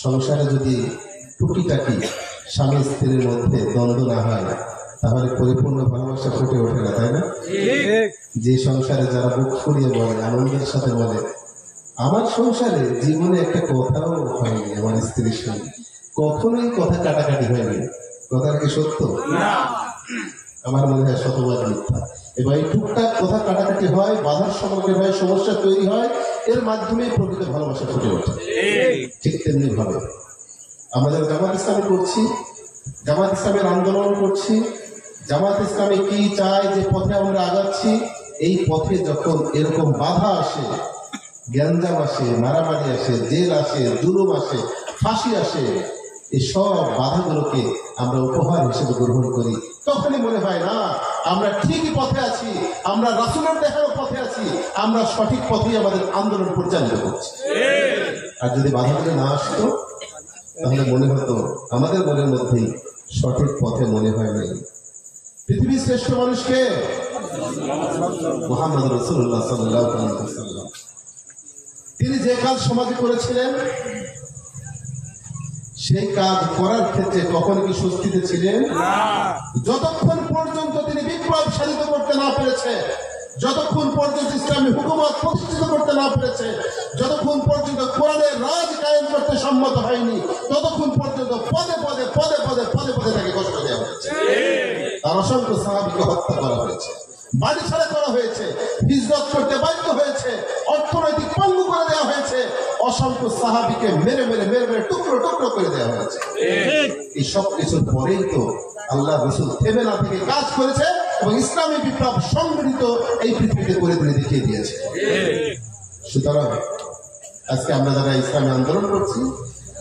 সংসারে যদি টুকিটাকি স্বামী স্ত্রীর মধ্যে দ্বন্দ্ব না হয় তাহলে পরিপূর্ণ ভালোবাসা ফুটে ওঠে না, তাই না? যে সংসারে যারা বুক ফুলিয়ে বলে, আনন্দের সাথে বলে, আমার সংসারে জীবনে একটা কথাও হয়নি আমার স্ত্রীর সঙ্গে, কখনোই কথা কাটাকাটি হয়নি, কথাটা কি সত্য? আমার মনে হয় শতভাগ মিথ্যা। এবার এই টুকটাক কথা কাটাকাটি হয়, বাধার সম্মুখীন হয়, সমস্যা তৈরি হয়, এর মাধ্যমে প্রকৃত ভালোবাসা ফুটে ওঠে। ঠিক তেমনি ভাবে আমরা যারা জামাত ইসলামী করছি, জামাত ইসলামের আন্দোলন করছি, জামাত ইসলামী কি চায়, যে পথে আমরা আগাচ্ছি, এই পথে যখন এরকম বাধা আসে, গ্যাঞ্জাম আসে, মারামারি আসে, জেল আসে, জুলুম আসে, ফাঁসি আসে, এই সব বাধাগুলোকে আমরা উপহার হিসেবে গ্রহণ করি। তখনই মনে হয় না আমরা ঠিকই পথে আছি, আমরা রাসূলের দেখানো পথে আছি, আমরা সঠিক পথেই আমাদের আন্দোলন পরিচালিত করছি। আর যদি বাধাগুলো না আসতো তাহলে মনে হতো আমাদের মনের মধ্যেই সঠিক পথে মনে হয় নাই। পৃথিবীর শ্রেষ্ঠ মানুষকে মুহাম্মদ রাসূলুল্লাহ সাল্লাল্লাহু আলাইহি ওয়াসাল্লাম, তিনি যে কাজ সমাজে করেছিলেন সেই কাজ করার ক্ষেত্রে কখনো কি স্বস্তিতে ছিলেন? যতক্ষণ পর্যন্ত তিনি বিপ্লব সাধিত করতে না পেরেছে, যতক্ষণ পর্যন্ত ইসলামী হুকুমত প্রতিষ্ঠিত করতে না পেরেছে, যতক্ষণ পর্যন্ত কোরআনের রাজ কায়েম করতে সম্মত হয়নি, ততক্ষণ পর্যন্ত পদে পদে পদে পদে পদে পদে তাকে কষ্ট দেওয়া হয়েছে। তার অসংখ্য সাহাবীকে হত্যা করা হয়েছে, বাড়ি ছাড়া করা হয়েছে, হিজরত করতে বাধ্য হয়েছে, অর্থনৈতিক পঙ্গু করে দেওয়া হয়েছে, অসংখ্য সাহাবীকে মেরে মেরে মেরে মেরে টুকরো টুকরো করে দেওয়া হয়েছে। এই সব কিছুর পরেই তো আল্লাহ রাসূল থেমে না থেকে কাজ করেছে এবং ইসলামী বিপ্লব সংগঠিত এই পৃথিবীতে করে তুলে দেখিয়ে দিয়েছে। সুতরাং আজকে আমরা যারা ইসলামী আন্দোলন করছি,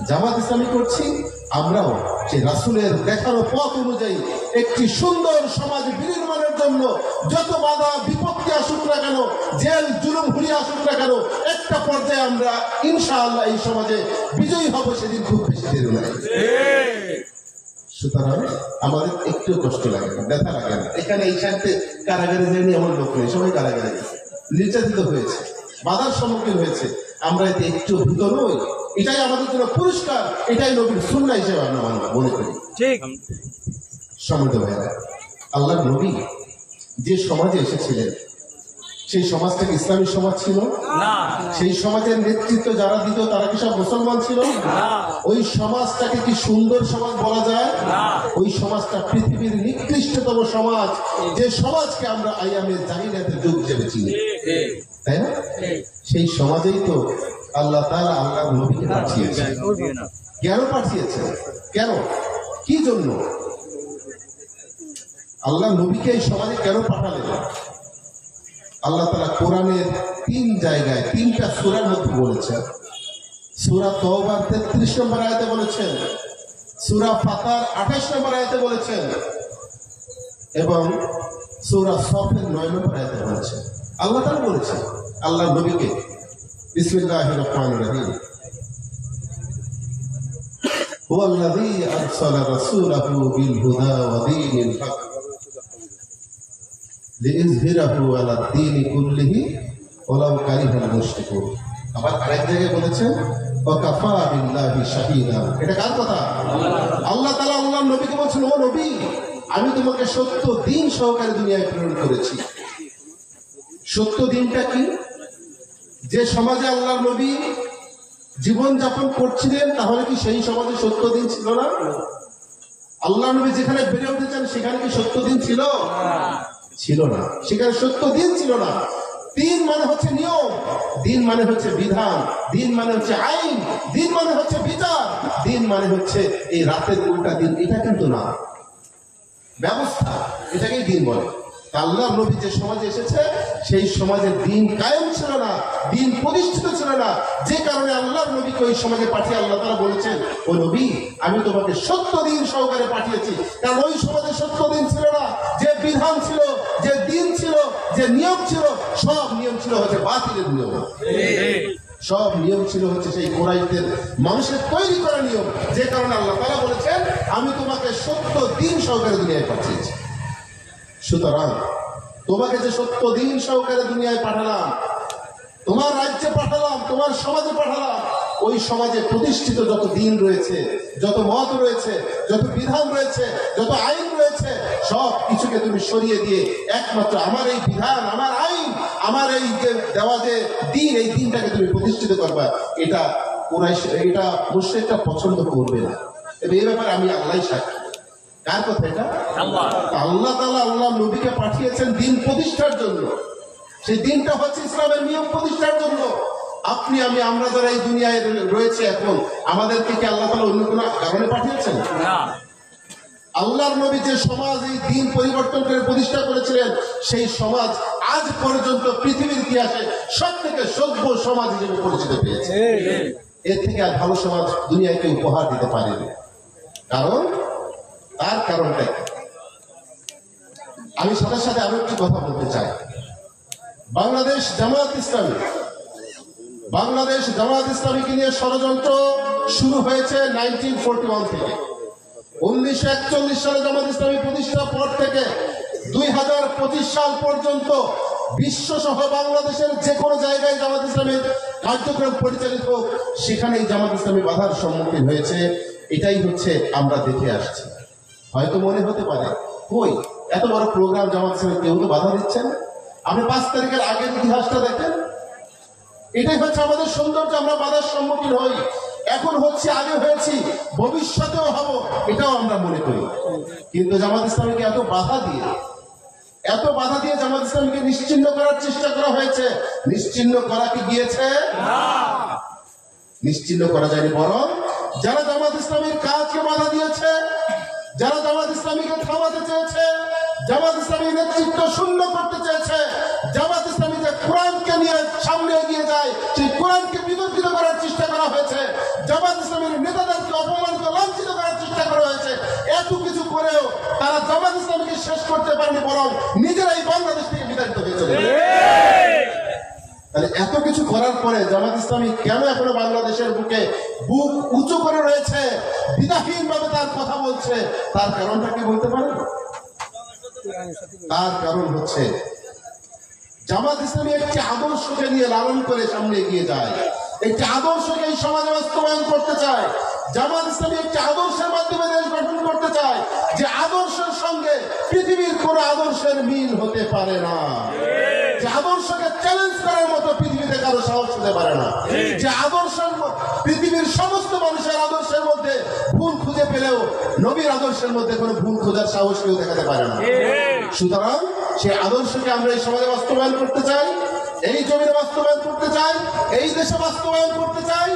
জামাত ইসলামী করছি, আমরাও সেই রাসূলের দেখানো পথ অনুযায়ী একটি সুন্দর সমাজ বিনির্মাণের জন্য যত বাধা বিপত্তি আসুক না কেন, জেল জুলুম ঘুরিয়ে আসুক না কেন, একটা পর্যায়ে আমরা ইনশাআল্লাহ এই সমাজে বিজয়ী হব, সেদিন খুব বেশি দেরি নাই। সুতরাং আমাদের একটু কষ্ট লাগে না, ব্যথা লাগে না। এখানে এই সাথে কারাগারে যায়নি এমন লোক নেই, সবাই কারাগারে গেছে, নির্যাতিত হয়েছে, বাধার সম্মুখীন হয়েছে। আমরা এতে একটু ভীত নই, এটাই আমাদের জন্য পুরস্কার, এটাই নবীর সুন্নাহ হিসেবে আমরা মনে করি। ঠিক সম্মানিত ভাইরা, আল্লাহর নবী যে সমাজে এসেছিলেন সেই সমাজটা কি ইসলামী সমাজ ছিল না? সেই সমাজের নেতৃত্ব যারা দিত তারা কি সব মুসলমান ছিল না? ওই সমাজটাকে কি সুন্দর সমাজ বলা যায় না? ওই সমাজটা পৃথিবীর নিকৃষ্টতম সমাজ, যে সমাজকে আমরা আইয়ামের জাহিলিয়াতের যুগ হিসেবে চিনি, তাই না? সেই সমাজেই তো আল্লাহ তাআলা আল্লাহর নবীকে পাঠিয়েছেন। কেন পাঠিয়েছেন? কেন, কি জন্য আল্লাহ নবীকে এই সমাজে কেন পাঠালেন? আল্লাহ তাআলা কোরআনের 3 জায়গায় 3টা সূরার মধ্যে বলেছেন। সূরা তওবার 33 নম্বর আয়াতে বলেছেন, সূরা ফাতার 28 নম্বর আয়াতে বলেছেন এবং সূরা সফের 9 নম্বর আয়াতে বলেছেন। আল্লাহ তাআলা বলেছেন আল্লাহ নবীকে, বিসমিল্লাহির রহমানির রহিম, হুয়াল্লাযী আরসালা রাসূলাহু বিল হুদা ওয়া দীনিল হক লিইযহিরাহু আলা দ্বীনি কুল্লিহি ওয়ালাউ কারিহাল মুশরিকুন। আবার আরেক জায়গায় বলেছেন ওয়া কাফা বিল্লাহি শাহীদা। এটা কার কথা? আল্লাহ তাআলা আল্লাহর নবীকে বলছেন, ও নবী, আমি তোমাকে সত্য দ্বীন সহকারে দুনিয়ায় প্রেরণ করেছি। সত্য দ্বীনটা কি? যে সমাজে আল্লাহর নবী জীবন যাপন করছিলেন, তাহলে কি সেই সমাজে সত্য দ্বীন ছিল না? আল্লাহ নবী যেখানে বেড়ে উঠেছেন সেখানে কি সত্য দ্বীন ছিল? ছিল না, সেখানে সত্য দ্বীন ছিল না। দ্বীন মানে হচ্ছে নিয়ম, দ্বীন মানে হচ্ছে বিধান, দ্বীন মানে হচ্ছে আইন, দ্বীন মানে হচ্ছে বিচার, দ্বীন মানে হচ্ছে এই রাতের উল্টা দিন, এটা কিন্তু না, ব্যবস্থা, এটাকেই দ্বীন বলে। আল্লাহ নবী যে সমাজে এসেছে সেই সমাজে দ্বীন কায়েম ছিল না, দ্বীন প্রতিষ্ঠিত ছিল না, যে কারণে আল্লাহর নবীকে ওই সমাজে পাঠিয়ে আল্লাহ তাআলা বলেছেন, ও নবী, আমি তোমাকে সত্য দ্বীন সহকারে পাঠিয়েছি। কারণ ওই সমাজে সত্য দ্বীন ছিল না, যে বিধান ছিল, যে দ্বীন ছিল, যে নিয়ম ছিল, সব নিয়ম ছিল হচ্ছে বাতিলের নিয়ম, সব নিয়ম ছিল হচ্ছে সেই কুরাইশদের মানুষের তৈরি করা নিয়ম। যে কারণে আল্লাহ তাআলা বলেছেন, আমি তোমাকে সত্য দ্বীন সহকারে দুনিয়ায় পাঠিয়েছি। সুতরাং তোমাকে যে সত্য দ্বীন সহকারে দুনিয়ায় পাঠালাম, তোমার রাজ্যে পাঠালাম, তোমার সমাজে পাঠালাম, ওই সমাজে প্রতিষ্ঠিত যত দ্বীন রয়েছে, যত মত রয়েছে, যত বিধান রয়েছে, যত আইন রয়েছে, সব কিছুকে তুমি সরিয়ে দিয়ে একমাত্র আমার এই বিধান, আমার আইন, আমার এই যে দেওয়া যে দ্বীন, এই দ্বীনটাকে তুমি প্রতিষ্ঠিত করবা। এটা কুরাইশ, এটা মুশরিকরা পছন্দ করবে না। এই ব্যাপারে আমি আল্লাহ সাক্ষী। কার কথা এটা? আল্লাহ তাআলা আল্লাহ নবীকে পাঠিয়েছেন দ্বীন প্রতিষ্ঠার জন্য। সেই দ্বীনটা হচ্ছে ইসলামের নিয়ম প্রতিষ্ঠার জন্য। আপনি আমি, আমরা যারা এই দুনিয়ায় রয়েছে এখন, আমাদেরকে কি আল্লাহ তাআলা অন্য কোনো কারণে পাঠিয়েছেন? না। আল্লাহর নবী যে সমাজ এই দিন পরিবর্তন করে প্রতিষ্ঠা করেছিলেন, সেই সমাজ আজ পর্যন্ত পৃথিবীর ইতিহাসে সব থেকে সভ্য সমাজ হিসেবে পরিচিত পেয়েছে। এর থেকে আর ভালো সমাজ দুনিয়াকে উপহার দিতে পারেনি। তার কারণটা আমি সাথে সাথে আরো একটি কথা বলতে চাই। বাংলাদেশ জামায়াত ইসলামীকে নিয়ে ষড়যন্ত্র শুরু হয়েছে 1941 থেকে। 1941 সালে জামায়াত ইসলামী প্রতিষ্ঠার পর থেকে 2025 সাল পর্যন্ত বিশ্বসহ বাংলাদেশের যে কোনো জায়গায় জামায়াত ইসলামীর কার্যক্রম পরিচালিত হোক, সেখানেই জামায়াত ইসলামী বাধার সম্মুখীন হয়েছে। এটাই হচ্ছে আমরা দেখে আসছি। হয়তো মনে হতে পারে, কই এত বড় প্রোগ্রাম জামায়াত ইসলামী, কেউ তো বাধা দিচ্ছেন। আপনি 5 তারিখের আগের ইতিহাসটা দেখেন। এটাই হচ্ছে আমাদের সৌন্দর্য, আমরা বাধার সম্মুখীন হই। এখন হচ্ছে, আগে হয়েছি, ভবিষ্যতেও হব, এটাও আমরা মনে করি। কিন্তু জামায়াত ইসলামীকে এত বাধা দিয়ে জামায়াত ইসলামীকে নিশ্চিহ্ন করার চেষ্টা করা হয়েছে। নিশ্চিহ্ন করা কি গিয়েছে? নিশ্চিহ্ন করা যায়নি, বরং যারা জামায়াত ইসলামীর কাজকে বাধা দিয়েছে, যারা জামায়াত ইসলামীকে থামাতে চেয়েছে, জামায়াত ইসলামী নেতৃত্ব শূন্য করতে চেয়েছে, জামায়াত ইসলামী যে কোরআনকে নিয়ে সামনে এগিয়ে যায়, সেই কোরআনকে বিতর্কিত করার চেষ্টা করা হয়েছে, জামায়াত ইসলামীর নেতাদেরকে অপমানিত লাঞ্ছিত করার চেষ্টা করা হয়েছে। এত কিছু করেও তারা জামায়াত ইসলামীকে শেষ করতে পারেনি, বরং নিজেরাই বাংলাদেশ থেকে বিতাড়িত হয়েছে। তাহলে এত কিছু করার পরে জামায়াত ইসলামী কেন এখনো বাংলাদেশের বুকে বুক উঁচু করে রয়েছে, দ্বিধাহীন ভাবে তার কথা বলছে? তার কারণটা কি বলতে পারেন? তার কারণ হচ্ছে জামায়াত ইসলামী একটি আদর্শকে নিয়ে লালন করে সামনে এগিয়ে যায়, একটি আদর্শকে এই সমাজে বাস্তবায়ন করতে চায়। জামায়াত ইসলামী একটি আদর্শের মাধ্যমে দেশ গঠন করতে চায়, যে আদর্শের সঙ্গে পৃথিবীর কোন আদর্শের মিল হতে পারে না, যে আদর্শকে চ্যালেঞ্জ করার মতো পৃথিবীতে কারো সাহস হতে পারে না, যে আদর্শের পৃথিবীর সমস্ত মানুষের আদর্শের মধ্যে ভুল খুঁজে পেলেও নবীর আদর্শের মধ্যে কোনো ভুল খোঁজার সাহস কেউ দেখাতে পারে না। সুতরাং সেই আদর্শকে আমরা এই সমাজে বাস্তবায়ন করতে চাই, এই জমিনে বাস্তবায়ন করতে চাই, এই দেশে বাস্তবায়ন করতে চাই।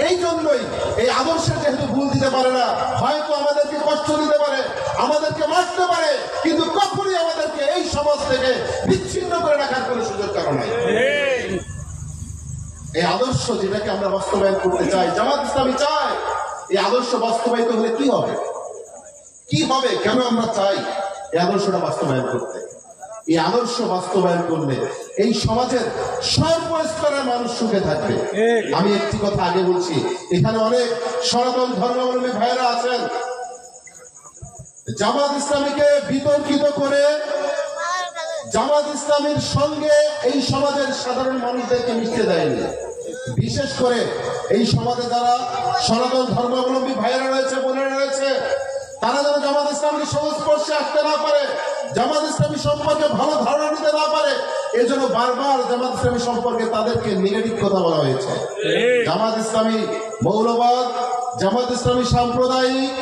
এই জন্যই এই আদর্শের যেহেতু ভুল দিতে পারে না, হয়তো আমাদেরকে কষ্ট দিতে পারে, আমাদেরকে মারতে পারে, কিন্তু কখনোই আমাদেরকে এই সমাজ থেকে বিচ্ছিন্ন করে রাখার কোনো সুযোগ কারণ নাই। এই আদর্শ যেটাকে আমরা বাস্তবায়ন করতে চাই, জামায়াত ইসলামী চায়, এই আদর্শ বাস্তবায়িত হলে কি হবে, কেন আমরা চাই এই আদর্শটা বাস্তবায়ন করতে? এই আদর্শ বাস্তবায়ন করলে এই সমাজের সর্বস্তরের মানুষ সুখে থাকবে। আমি একটি কথা আগে বলছি, এখানে অনেক সনাতন ধর্মাবলম্বী ভাইয়েরা আছেন, জামায়াত ইসলামীকে বিতর্কিত করে জামায়াত ইসলামীর সঙ্গে এই সমাজের সাধারণ মানুষদেরকে মিশতে দেয়নি। বিশেষ করে এই সমাজে যারা সনাতন ধর্মাবলম্বী ভাইয়েরা রয়েছে, বোনেরা রয়েছে, তারা যেন জামায়াত ইসলামীর সংস্পর্শে আসতে না পারে, জামায়াত ইসলামী সম্পর্কে ভালো ধারণা নিতে না পারে, এজন্য বারবার জামায়াত ইসলামী সম্পর্কে তাদেরকে নেগেটিভ কথা বলা হয়েছে। জামায়াত ইসলামী মৌলবাদ, জামায়াত ইসলামী সাম্প্রদায়িক,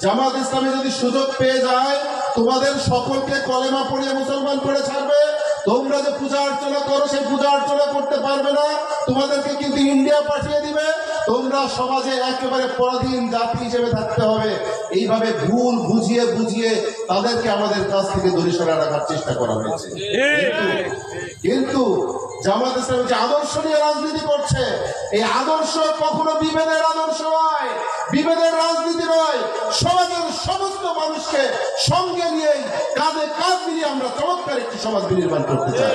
জামায়াত ইসলামী যদি সুযোগ পেয়ে যায় তোমাদের সকলকে কলেমা পড়িয়ে মুসলমান করে ছাড়বে, তোমরা যে পূজা অর্চনা করো সেই পূজা অর্চনা করতে পারবে না, তোমাদেরকে কিন্তু ইন্ডিয়া পাঠিয়ে দিবে, তোমরা সমাজে একেবারে পরাধীন জাতি হিসেবে থাকতে হবে। এইভাবে ভুল বুঝিয়ে তাদেরকে আমাদের কাছ থেকে দূরে সরে রাখার চেষ্টা করা হয়েছে। কিন্তু জামায়াত ইসলামী যে আদর্শ নিয়ে রাজনীতি করছে, এই আদর্শ কখনো বিভেদের আদর্শ নয়, বিভেদের রাজনীতি নয়। সমাজের সমস্ত মানুষকে সঙ্গে নিয়ে কাঁধে কাঁধ মিলিয়ে আমরা চমৎকার একটি সমাজ বিনির্মাণ করতে চাই।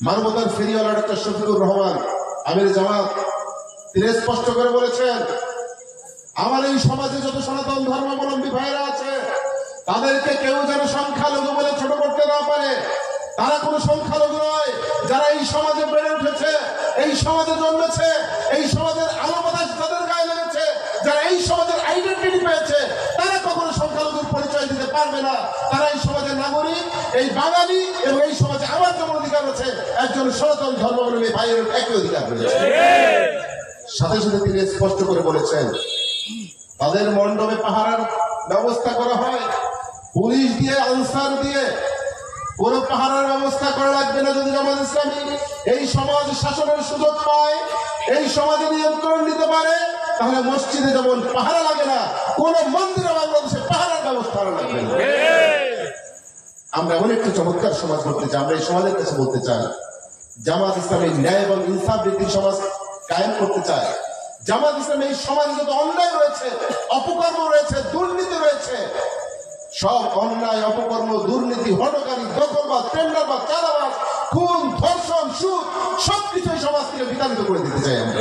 মানবতার ফেরিওয়ালা ডক্টর শফিকুর রহমান আমির জামাত, তিনি স্পষ্ট করে বলেছেন, আমার এই সমাজে যত সনাতন ধর্মাবলম্বী ভাইরা আছে তাদেরকে কেউ যেন সংখ্যালঘু বলে ছোট করতে না পারে। তারা কোনো সংখ্যালঘু নয়, যারা এই সমাজে বেড়ে উঠেছে, এই সমাজে জন্মেছে, এই সমাজের আলো বাতাস তাদের গায়ে লেগেছে, যারা এই সমাজের আইডেন্টিটি পেয়েছে, তারা কখনো সংখ্যালঘুর পরিচয় দিতে পারবে না। তারা এই সমাজের নাগরিক, এই বাঙালি, এবং এই সমাজে আমার যেমন অধিকার আছে, একজন সনাতন ধর্মাবলম্বী ভাইয়ের একই অধিকার রয়েছে। সাথে সাথে তিনি স্পষ্ট করে বলেছেন, তাদের মণ্ডপে পাহারার ব্যবস্থা করা হয়, পুলিশ দিয়ে, আনসার দিয়ে, কোন পাহারার ব্যবস্থা করা লাগবে না। যদি জামায়াত ইসলামী এই সমাজ শাসনের সুযোগ পায়, এই সমাজে নিয়ন্ত্রণ নিতে পারে, তাহলে মসজিদে যেমন পাহারা লাগে না, কোন মন্দিরে বাংলাদেশে পাহারার ব্যবস্থা লাগবে না। আমরা এমন একটি চমৎকার সমাজ করতে চাই, আমরা এই সমাজের কাছে বলতে চাই জামাত ইসলামের ন্যায় এবং ইনসাফ ভিত্তিক সমাজ কায়েম করতে চায়। জামাত ইসলাম এই সমাজে যত অন্যায় রয়েছে, অপকর্ম রয়েছে, দুর্নীতি রয়েছে, সব অন্যায়, অপকর্ম, দুর্নীতি, হটকারী, দখলবাজ, টেন্ডারবাজ, চাঁদাবাজ, খুন, ধর্ষণ, সুদ সবকিছু এই সমাজ থেকে বিতাড়িত করে দিতে চাই আমরা।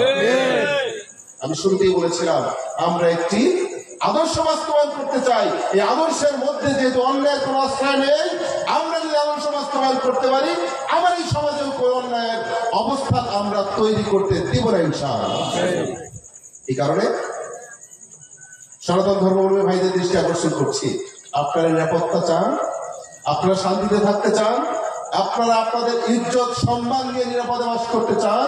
আমি শুরুতেই বলেছিলাম আমরা একটি আদর্শ বাস্তবায়ন করতে চাই। এই আদর্শের মধ্যে যেহেতু অন্যায়ের কোনো আশ্রয় নেই, আমরা যদি আদর্শ বাস্তবায়ন করতে পারি, আমার এই সমাজেও কোনো অন্যায়ের অবস্থান আমরা তৈরি করতে দিব না ইনশাআল্লাহ। এই কারণে সনাতন ধর্মাবলম্বী ভাইদের দৃষ্টি আকর্ষণ করছি, আপনারা নিরাপত্তা চান, আপনারা শান্তিতে থাকতে চান, আপনারা আপনাদের ইজ্জত সম্মান নিয়ে নিরাপদে বাস করতে চান,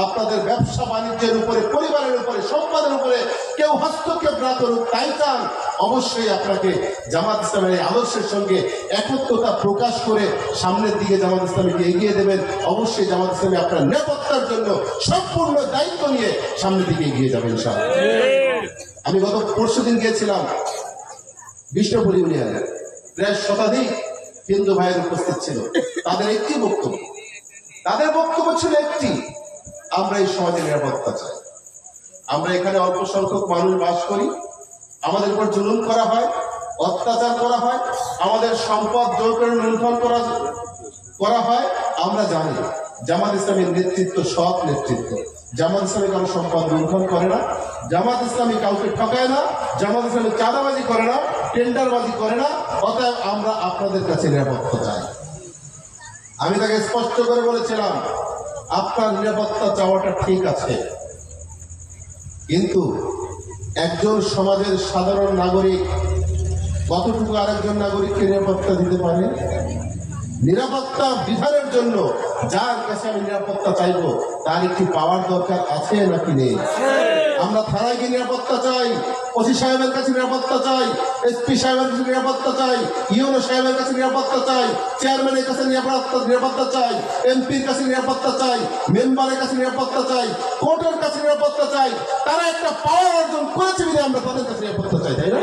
আপনাদের ব্যবসা বাণিজ্যের উপরে, পরিবারের উপরে, সম্পদের উপরে কেউ হস্তক্ষেপ না করুক তাই চান, অবশ্যই আপনাকে জামাত ইসলামের এই আদর্শের সঙ্গে একত্রতা প্রকাশ করে সামনের দিকে জামাত ইসলামীকে এগিয়ে দেবেন। অবশ্যই জামাত ইসলামী আপনার নিরাপত্তার জন্য সম্পূর্ণ দায়িত্ব নিয়ে সামনের দিকে এগিয়ে যাবেন ইনশাআল্লাহ। আমি গত পরশুদিন গিয়েছিলাম বিষ্ণুপুর ইউনিয়নে, প্রায় শতাধিক হিন্দু ভাইয়ের উপস্থিত ছিল। তাদের একটি বক্তব্য, তাদের বক্তব্য ছিল একটি, আমরা এই সমাজে নিরাপত্তা চাই। আমরা এখানে অল্প সংখ্যক মানুষ বাস করি, আমাদের উপর জুলুম করা হয়, অত্যাচার করা হয়, আমাদের সম্পদ জোর করে লুণ্ঠন করা হয়। আমরা জানি জামাত ইসলামের নেতৃত্ব সৎ নেতৃত্ব, জামাত ইসলামী কারো সম্পদ লুণ্ঠন করে না, জামাত ইসলামী কাউকে ঠকায় না, জামাত ইসলামী চাঁদাবাজি করে না, টেন্ডারবাজি করে না। অতএব আমরা আপনাদের কাছে নিরাপত্তা চাই। আমি তাকে স্পষ্ট করে বলেছিলাম, আপনার নিরাপত্তা চাওয়াটা ঠিক আছে, কিন্তু একজন সমাজের সাধারণ নাগরিক কতটুকু আরেকজন নাগরিককে নিরাপত্তা দিতে পারে? নিরাপত্তা বিধানের জন্য যার কাছে আমি নিরাপত্তা চাইবো তার একটি পাওয়ার দরকার আছে নাকি নেই? আমরা থানায় গিয়ে নিরাপত্তা চাই, ওসি সাহেবের কাছে নিরাপত্তা চাই, এসপি সাহেবের কাছে নিরাপত্তা চাই, ইউনো সাহেবের কাছে নিরাপত্তা চাই, চেয়ারম্যানের কাছে নিরাপত্তা চাই, এমপির কাছে নিরাপত্তা চাই, মেম্বারের কাছে নিরাপত্তা চাই, কোর্টের কাছে নিরাপত্তা চাই। তারা একটা পাওয়ার অর্জন করেছে বলে আমরা তাদের কাছে নিরাপত্তা চাই, তাই না?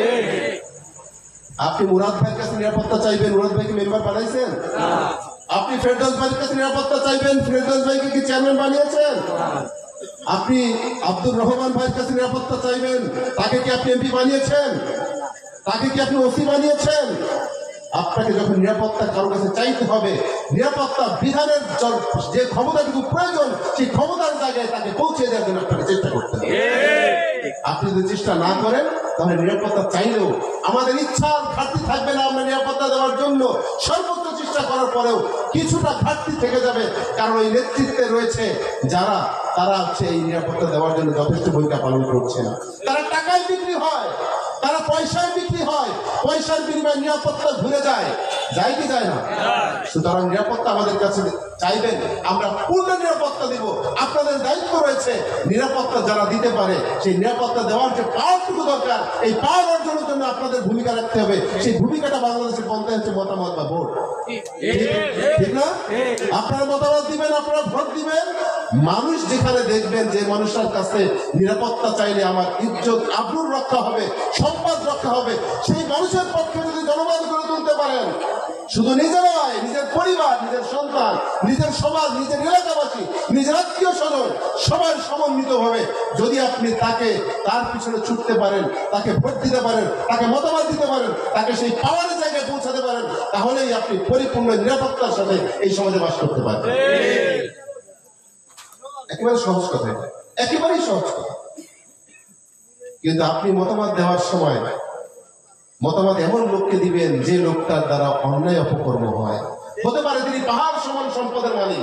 আপনি মুরাদ ভাইয়ের কাছে নিরাপত্তা চাইবেন, মুরাদ ভাইকে মেম্বার বানাইছেন? আপনি ফেরদৌস ভাইয়ের কাছে নিরাপত্তা চাইবেন, ফেরদৌস ভাইকে কি চেয়ারম্যান বানিয়েছেন? আপনি আব্দুর রহমান ভাইয়ের কাছে নিরাপত্তা চাইবেন, তাকে কি আপনি এমপি বানিয়েছেন? তাকে কি আপনি ওসি বানিয়েছেন? আপনাকে যখন নিরাপত্তা কারোর কাছে চাইতে হবে, নিরাপত্তা বিধানের যে ক্ষমতাটুকু প্রয়োজন সেই ক্ষমতার জায়গায় তাকে পৌঁছে দেওয়ার জন্য আপনাকে চেষ্টা করতে হবে। আপনি যদি চেষ্টা না করেন তাহলে নিরাপত্তা চাইলেও আমাদের ইচ্ছার ঘাটতি থাকবে না। আমরা নিরাপত্তা দেওয়ার জন্য সর্বোচ্চ চেষ্টা করার পরেও কিছুটা ঘাটতি থেকে যাবে, কারণ এই নেতৃত্বে রয়েছে যারা, তারা হচ্ছে এই নিরাপত্তা দেওয়ার জন্য যথেষ্ট ভূমিকা পালন করছে না। তারা টাকায় বিক্রি হয়, তারা পয়সায় বিক্রি হয়, পয়সার বিনিময়ে নিরাপত্তা ঘুরে যায়, যায় কি যায় না? সুতরাং নিরাপত্তা আমাদের কাছে চাইবেন, আমরা পূর্ণ নিরাপত্তা দিব। আপনাদের দায়িত্ব রয়েছে নিরাপত্তা যারা দিতে পারে সেই নিরাপত্তা দেওয়ার যে পাওয়ারটুকু দরকার, এই পাওয়ার অর্জনের জন্য আপনাদের ভূমিকা রাখতে হবে। সেই ভূমিকাটা বাংলাদেশের পন্থায় হচ্ছে মতামত বা ভোট, ঠিক না? আপনারা মতামত দিবেন, আপনারা ভোট দিবেন। মানুষ যেখানে দেখবেন যে মানুষের কাছে নিরাপত্তা চাইলে আমার ইজ্জত আবরুর রক্ষা হবে, সম্পদ রক্ষা হবে, সেই মানুষের পক্ষে যদি জনগণ গড়ে তুলতে পারেন, শুধু নিজে নয়, নিজের পরিবার, নিজের সন্তান, নিজের সমাজ, নিজের এলাকাবাসী, নিজের আত্মীয় স্বজন সবার সমন্বিত ভাবে যদি আপনি তাকে তার পিছনে ছুটতে পারেন, তাকে ভোট দিতে পারেন, তাকে মতামত দিতে পারেন, তাকে সেই পাওয়ারের জায়গায় পৌঁছাতে পারেন, তাহলেই আপনি পরিপূর্ণ নিরাপত্তার সাথে এই সমাজে বাস করতে পারবেন। একেবারে সহজ কথা, একেবারেই সহজ কথা। কিন্তু আপনি মতামত দেওয়ার সময় মতামত এমন লোককে দিবেন যে লোকটার দ্বারা অন্যায় অপকর্ম হয়। হতে পারে তিনি পাহাড় সমান সম্পদের মালিক,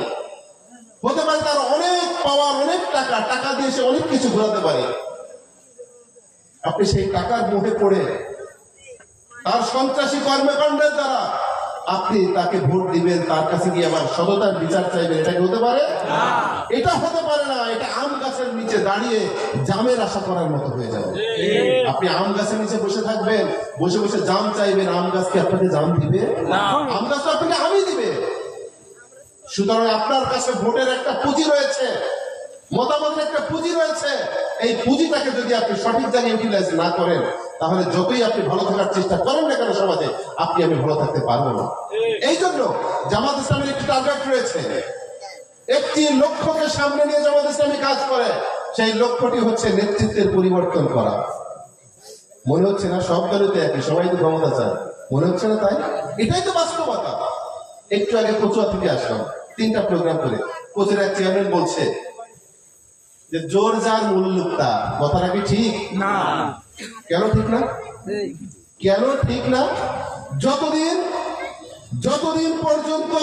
হতে পারে তার অনেক পাওয়ার, অনেক টাকা, টাকা দিয়ে সে অনেক কিছু ঘোরাতে পারে। আপনি সেই টাকার মুখে পড়ে তার সন্ত্রাসী কর্মকাণ্ডের দ্বারা আপনি তাকে ভোট দিবেন, তার কাছে গিয়ে আবার সততার বিচার চাইবেন, এটা কি হতে পারে? এটা হতে পারে না। এটা আম গাছের নিচে দাঁড়িয়ে জামের আশা করার মতো হয়ে যাবে। আপনি আম গাছের নিচে বসে থাকবেন, বসে বসে জাম চাইবেন, আম গাছকে আপনাকে জাম দিবে? আম গাছ তো আপনাকে আমই দিবে। সুতরাং আপনার কাছে ভোটের একটা পুঁজি রয়েছে, মতামতের একটা পুঁজি রয়েছে। এই পুঁজিটাকে যদি আপনি সঠিক জায়গায় ইউটিলাইজ না করেন, তাহলে যতই আপনি ভালো থাকার চেষ্টা করেন না কেন সমাজে, আপনি আমি ভালো থাকতে পারবো না। এই জন্য জামাত ইসলামের একটি টার্গেট রয়েছে, একটি লক্ষ্যকে সামনে নিয়ে জামাত ইসলামী কাজ করে। সেই লক্ষ্যটি হচ্ছে নেতৃত্বের পরিবর্তন করা। মনে হচ্ছে না সব দলতে একই, সবাই তো ক্ষমতা চায়, মনে হচ্ছে না? তাই এটাই তো বাস্তবতা। একটু আগে কচুয়া থেকে আসলাম 3টা প্রোগ্রাম করে, কোচের এক চেয়ারম্যান বলছে যে জোর যার মূল লুপ্তা। কথাটা কি ঠিক? না। কেন ঠিক না? কেন ঠিক না? যতদিন পর্যন্ত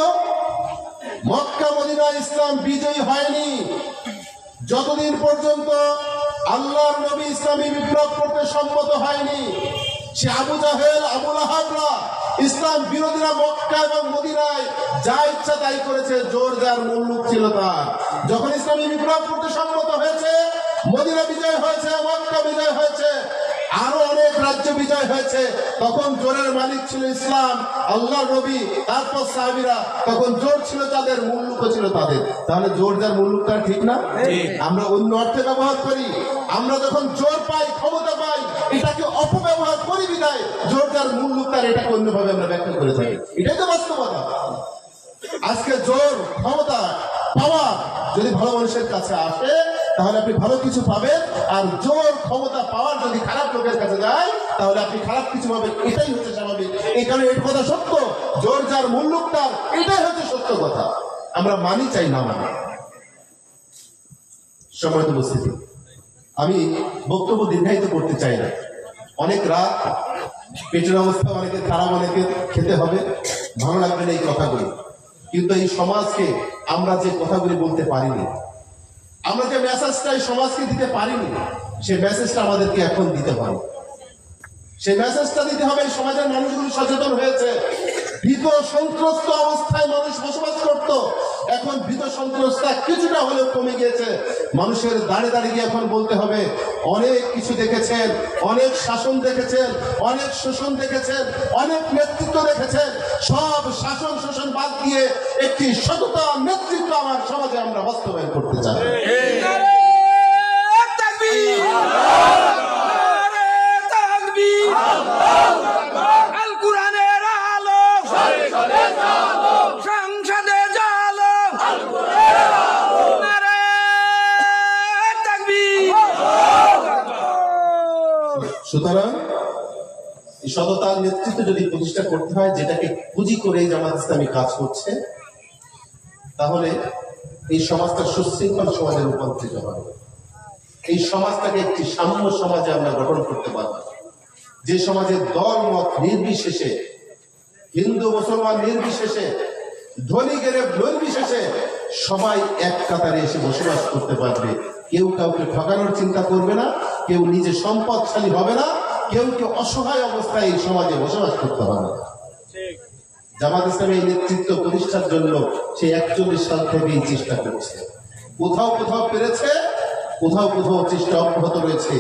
মক্কা মদিনা ইসলাম বিজয়ী হয়নি, যতদিন পর্যন্ত আল্লাহর নবী ইসলামী বিপ্লব করতে সম্মত হয়নি, সে আবু জাহেল আবু লাহাবরা ইসলাম বিরোধীরা মক্কা এবং মদিনায় যা ইচ্ছা তাই করেছে, জোর যার মুল্লুক ছিল তার। যখন ইসলামী বিপ্লব করতে সম্মত হয়েছে, মদিনা বিজয় হয়েছে, মক্কা বিজয় হয়েছে, আরো অনেক রাজ্য বিজয় হয়েছে, তখন জোরের মালিক ছিল ইসলাম, আল্লাহ নবী, তারপর সাহাবীরা। তখন জোর ছিল যাদের, মুল্লুক ছিল তাদের। তাহলে জোর যার মুল্লুক তার ঠিক না? আমরা অন্য অর্থে ব্যবহার করি। আমরা যখন জোর পাই, ক্ষমতা পাই, এটাকে অপব্যবহার করি বিদায় জোর যার মুল্লুক তার, এটাকে অন্যভাবে আমরা ব্যাখ্যা করে থাকি। এটাই তো বাস্তবতা। আজকে জোর ক্ষমতা পাওয়া যদি ভালো মানুষের কাছে আসে, তাহলে আপনি ভালো কিছু পাবেন। আর জোর ক্ষমতা পাওয়ার যদি খারাপ লোকের কাছে যায়, তাহলে আপনি খারাপ কিছু পাবেন। এটাই হচ্ছে স্বাভাবিক। এই কারণে এই কথা সত্য, জোর যার মুল্লুক তার, এটাই হচ্ছে সত্য কথা। আমরা মানি চাই না মানি। সম্মানিত উপস্থিতি, আমি বক্তব্য দীর্ঘায়িত করতে চাই না। অনেক রাত, পেটের অবস্থা অনেকের খারাপ, অনেকের খেতে হবে, ভালো লাগবে না এই কথাগুলি। কিন্তু এই সমাজকে আমরা যে কথাগুলি বলতে পারিনি, আমরা যে মেসেজটা এই সমাজকে দিতে পারিনি, সেই মেসেজটা আমাদেরকে এখন দিতে হবে। সেই মেসেজটা দিতে হবে। এই সমাজের মানুষগুলি সচেতন হয়েছে। ভীত সন্ত্রস্ত অবস্থায় মানুষ বসবাস করত, এখন ভীত সন্ত্রস্ত কিছুটা হলেও কমে গিয়েছে। মানুষের দাঁড়িয়ে দাঁড়িয়ে গিয়ে এখন বলতে হবে, অনেক কিছু দেখেছেন, অনেক শাসন দেখেছেন, অনেক শোষণ দেখেছেন, অনেক নেতৃত্ব দেখেছেন। সব শাসন শোষণ বাদ দিয়ে একটি সততা নেতৃত্ব আমার সমাজে আমরা বাস্তবায়ন করতে চাই। সুতরাং এই সততার নেতৃত্ব যদি প্রতিষ্ঠা করতে হয়, যেটাকে পুঁজি করে জামাত ইসলামী কাজ করছে, তাহলে এই সমাজটা সুশৃঙ্খল সমাজে রূপান্তরিত হবে। এই সমাজটাকে একটি সাম্য সমাজে আমরা গঠন করতে পারব, যে সমাজে দল মত নির্বিশেষে, হিন্দু মুসলমান নির্বিশেষে, ধনী গরিব নির্বিশেষে সবাই এক কাতারে এসে বসবাস করতে পারবে। কেউ কাউকে ঠকানোর চিন্তা করবে না, কেউ নিজে সম্পদশালী হবে না, কেউ অসহায় অবস্থায় এই সমাজে বসবাস করতে হবে না। জামাত ইসলামী এই নেতৃত্ব প্রতিষ্ঠার জন্য সেই 41 সাল থেকেই চেষ্টা করছে। কোথাও কোথাও পেরেছে, কোথাও কোথাও চেষ্টা অব্যাহত রয়েছে।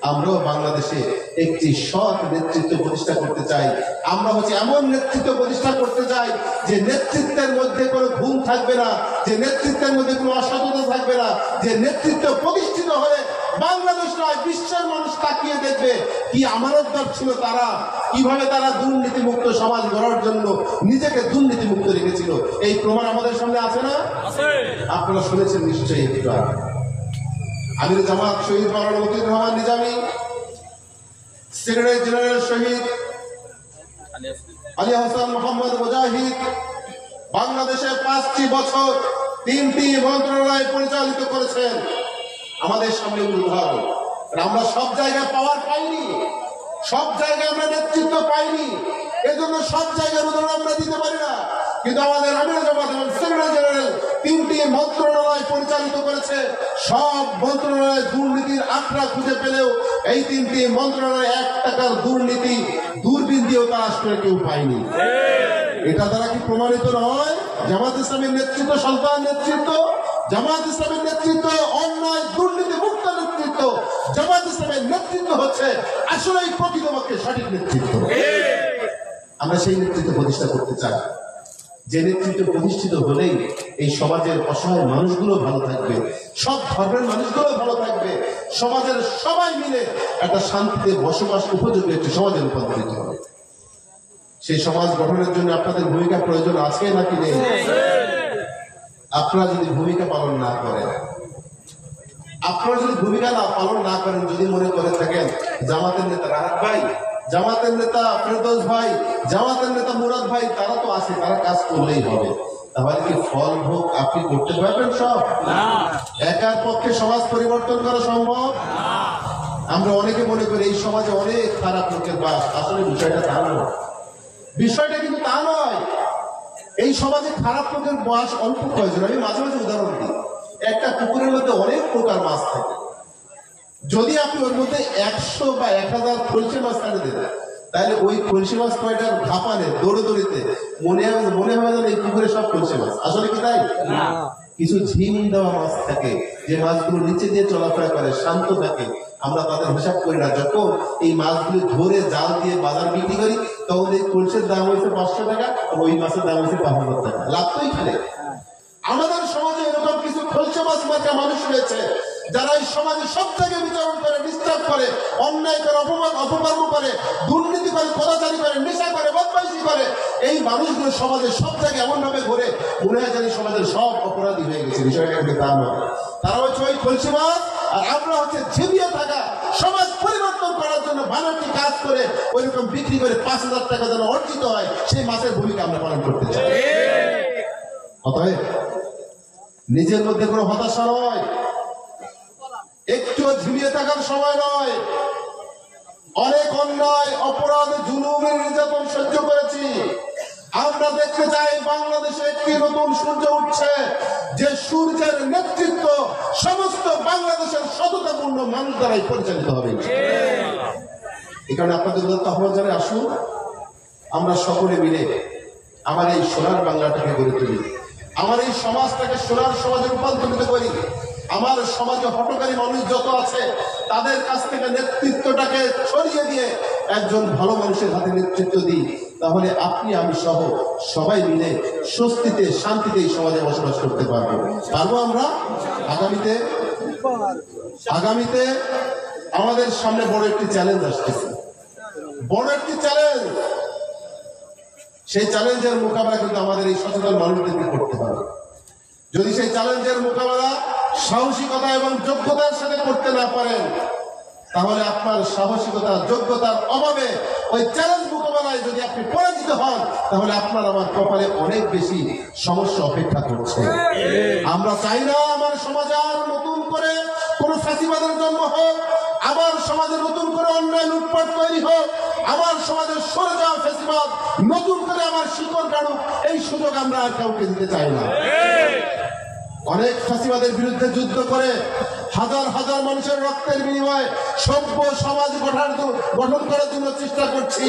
আমরাও বাংলাদেশে একটি সৎ নেতৃত্ব প্রতিষ্ঠা করতে চাই। আমরা হচ্ছে এমন নেতৃত্ব প্রতিষ্ঠা করতে চাই যে নেতৃত্বের মধ্যে কোনো ভুল থাকবে না, যে নেতৃত্বের মধ্যে কোনো অসততা থাকবে না, যে নেতৃত্ব প্রতিষ্ঠিত হলে বাংলাদেশ নয় বিশ্বের মানুষ তাকিয়ে দেখবে কি আমানতদার ছিল তারা, কিভাবে তারা দুর্নীতি মুক্ত সমাজ গড়ার জন্য নিজেকে দুর্নীতি মুক্ত রেখেছিল। এই প্রমাণ আমাদের সামনে আছে না? আপনারা শুনেছেন নিশ্চয়ই। একটু আমির জামাত শহীদ মাওলানা মতিউর রহমান নিজামী, সেক্রেটারি জেনারেল শহীদ আলী হাসান মোহাম্মদ মুজাহিদ বাংলাদেশে 5টি বছর 3টি মন্ত্রণালয় পরিচালিত করেছেন। আমাদের সামনে উদাহরণ। আমরা সব জায়গায় পাওয়ার পাইনি, সব জায়গায় আমরা নেতৃত্ব পাইনি, এজন্য সব জায়গার উদাহরণ আমরা দিতে পারি না। কিন্তু আমাদের আমির জামাত এবং সেক্রেটারি জেনারেল 3টি মন্ত্রণালয় পরিচালিত করেছে। সব মন্ত্রণালয়ে দুর্নীতির আঁকড়া খুঁজে পেলেও এই 3টি মন্ত্রণালয়ে 1 টাকার দুর্নীতি দূরবীন দিয়েও তারা আসলে কেউ পায়নি। এটা দ্বারা কি প্রমাণিত নয় জামাত ইসলামের নেতৃত্ব সন্তান নেতৃত্ব? জামাত ইসলামের নেতৃত্ব অন্যায় দুর্নীতি মুক্ত নেতৃত্ব। জামাত ইসলামের নেতৃত্ব হচ্ছে আসলেই প্রকৃতপক্ষে সঠিক নেতৃত্ব। আমরা সেই নেতৃত্ব প্রতিষ্ঠা করতে চাই, যে নেতৃত্ব প্রতিষ্ঠিত হলেই এই সমাজের অসহায় মানুষগুলো ভালো থাকবে, সব ধর্মের মানুষগুলো ভালো থাকবে, সমাজের সবাই মিলে একটা শান্তিতে বসবাস উপযোগী একটি সমাজে রূপান্তরিত হবে। সেই সমাজ গঠনের জন্য আপনাদের ভূমিকা প্রয়োজন আছে নাকি নেই? আপনারা যদি ভূমিকা পালন না করেন, আপনারা যদি ভূমিকা পালন না করেন, যদি মনে করে থাকেন জামাতের নেতা রাহাত ভাই, জামাতের নেতা ফেরদৌস ভাই, জামাতের নেতা মুরাদ ভাই তারা তো আছে, তারা কাজ করলেই হবে, তাহলে কি ফল ভোগ আপনি করতে পারবেন? সব একার পক্ষে সমাজ পরিবর্তন করা সম্ভব? আমরা অনেকে মনে করি এই সমাজে অনেক খারাপ লোকের বাস, আসলে বিষয়টা তা নয়। বিষয়টা কিন্তু তা নয়। এই সমাজে খারাপ লোকের বাস অল্প কয়েকজন। আমি মাঝে মাঝে উদাহরণ দিই, একটা পুকুরের মধ্যে অনেক প্রকার মাছ থাকে, যদি আপনি ওর মধ্যে 100 বা 1000 কলসি মাছ ছাড়ে দেন, তাহলে ওই কলসি মাছ কয়টার ঘাপানে দৌড়ে মনে হবে যেন এই পুকুরে সব কলসি মাছ। আসলে কি তাই? কিছু ঝিম দেওয়া মাছ থাকে, যে মাছগুলো নিচে দিয়ে চলাফেরা করে, শান্ত থাকে, আমরা তাদের হিসাব করি না। যখন এই মাছগুলো ধরে জাল দিয়ে বাজার বিক্রি করি, তখন এই কলসের দাম হয়েছে 500 টাকা, আর ওই মাছের দাম হয়েছে 5000 টাকা। লাভ তো এখানে। আমাদের সমাজে এরকম কিছু খলসে মাছ মার্কা মানুষ রয়েছে, যারা এই সমাজে সব জায়গায় বিচরণ করে, ডিস্টার্ব করে, অন্যায় করে, অপকর্ম করে, দুর্নীতি করে, কদাচারী করে, নেশা করে, বদমাইশি করে। এই মানুষগুলো সমাজে সব জায়গায় এমন ভাবে ঘুরে, মনে হয় জানি সমাজের সব অপরাধী হয়ে গেছে। বিষয়টা কিন্তু তা নয়। তারা হচ্ছে ওই খলসে মাছ, আর আমরা হচ্ছে ঝিমিয়ে থাকা সমাজ পরিবর্তন করার জন্য বানাটি কাজ করে ওইরকম বিক্রি করে 5000 টাকা যেন অর্জিত হয়, সেই মাছের ভূমিকা আমরা পালন করতে চাই। অতএব নিজের মধ্যে কোনো হতাশা নয়, একটুও ঝিমিয়ে থাকার সময় নয়। অনেক অন্যায়, অপরাধ, জুলুমের নির্যাতন সহ্য করেছি। আমরা দেখতে চাই বাংলাদেশে একটি নতুন সূর্য উঠছে, যে সূর্যের নেতৃত্ব সমস্ত বাংলাদেশের সততাপূর্ণ মানুষ দ্বারাই পরিচালিত হবে। এখানে আপনাদের আহ্বান জানাই, আসুন আমরা সকলে মিলে আমার এই সোনার বাংলাটাকে গড়ে তুলি, আমার এই সমাজটাকে সোনার সমাজে রূপান্তরিত করি। আমার সমাজে হটকারী মানুষ যত আছে, তাদের কাছ থেকে নেতৃত্বটাকে ছড়িয়ে দিয়ে একজন ভালো মানুষের হাতে নেতৃত্ব দিই, তাহলে আপনি আমি সহ সবাই মিলে স্বস্তিতে শান্তিতে এই সমাজে বসবাস করতে পারবো। আমরা আগামীতে আমাদের সামনে বড় একটি চ্যালেঞ্জ আসতেছে, বড় একটি চ্যালেঞ্জ। সেই চ্যালেঞ্জের মোকাবেলা কিন্তু আমাদের এই সচেতন মানুষদেরকে করতে হবে। যদি সেই চ্যালেঞ্জের মোকাবেলা সাহসিকতা এবং যোগ্যতার সাথে করতে না পারেন, তাহলে আপনার সাহসিকতা যোগ্যতার অভাবে ওই চ্যালেঞ্জ মোকাবেলায় যদি আপনি পরাজিত হন, তাহলে আপনার আমার কপালে অনেক বেশি সমস্যা অপেক্ষা করছে। আমরা চাই না আমার সমাজে আর নতুন করে কোন ফ্যাসিবাদের জন্ম হোক, আমার সমাজে নতুন করে অন্যায় লুটপাট তৈরি হোক, আমার সমাজের সরে যাওয়া ফ্যাসিবাদ নতুন করে আমার শিকড় কাটুক, এই সুযোগ আমরা আর কাউকে দিতে চাই না। অনেক ফ্যাসিবাদের বিরুদ্ধে যুদ্ধ করে হাজার হাজার মানুষের রক্তের বিনিময়ে সভ্য সমাজ গঠন করার জন্য চেষ্টা করছি,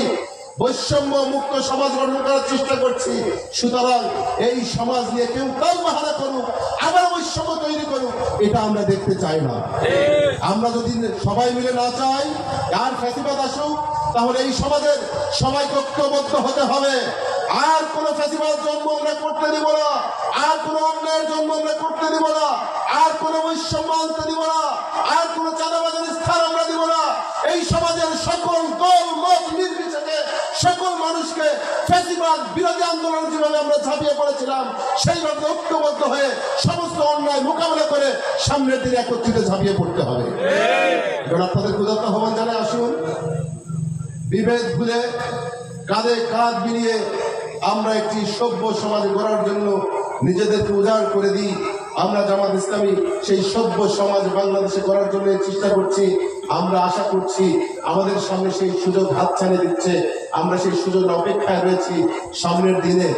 বৈষম্য মুক্ত সমাজ গঠন করার চেষ্টা করছি। সুতরাং এই সমাজ নিয়ে কেউ তাল বাহানা করুক, আবার বৈষম্য তৈরি করুক, এটা আমরা দেখতে চাই না। আমরা যদি সবাই মিলে না চাই আর ফ্যাসিবাদ আসুক, তাহলে এই সমাজের সবাই ঐক্যবদ্ধ হতে হবে। আর কোন ফ্যাসিবাদ জন্ম আমরা করতে দিব না, আর কোন অন্যায়ের জন্ম আমরা করতে দিব না, আর কোন বৈষম্য আনতে দিব না, আর কোন চাঁদাবাজের স্থান আমরা দিব না। এই সমাজের সকল দল মত নির্বিশেষে সকল মানুষকে ফ্যাসিবাদ বিরোধী আন্দোলন যেভাবে আমরা ঝাঁপিয়ে পড়েছিলাম, সেইভাবে ঐক্যবদ্ধ হয়ে সমস্ত অন্যায় মোকাবেলা করে সামনের দিনে একত্রিত ঝাঁপিয়ে পড়তে হবে। আপনাদের ক্ষুধার্ত আহ্বান জানাই, আসুন বিভেদ ভুলে কাঁধে কাঁধ মিলিয়ে আমরা একটি সভ্য সমাজ গড়ার জন্য নিজেদেরকে উজাড় করে দিই। আমরা জামাত ইসলামী সেই সভ্য সমাজ বাংলাদেশে করার জন্য চেষ্টা করছি। আমরা আশা করছি আমাদের সামনে সেই সুযোগ হাতছানি দিচ্ছে, আমরা সেই সুযোগ অপেক্ষায় রয়েছি। সামনের দিনে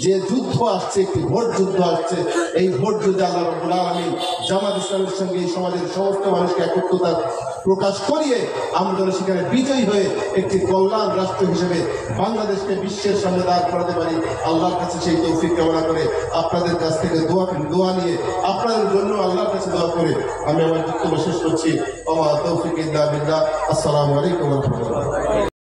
যে যুদ্ধ আসছে, একটি ভোট যুদ্ধ আসছে, এই ভোট যুদ্ধে আল্লাহ রাব্বুল আলামিন জামাত ইসলামের সঙ্গে এই সমাজের সমস্ত মানুষকে একত্রতা প্রকাশ করিয়ে আমরা যেন সেখানে বিজয়ী হয়ে একটি কল্যাণ রাষ্ট্র হিসেবে বাংলাদেশকে বিশ্বের সামনে দাঁড় করাতে পারি। আল্লাহর কাছে সেই তৌফিক কামনা করে আপনাদের কাছ থেকে দোয়া নিয়ে আপনাদের জন্য আল্লাহর কাছে দোয়া করে আমি আমার বক্তব্য শেষ করছি। ওয়া তৌফিক ইল্লা বিল্লাহ। আসসালামু আলাইকুম ওয়া রাহমাতুল্লাহ।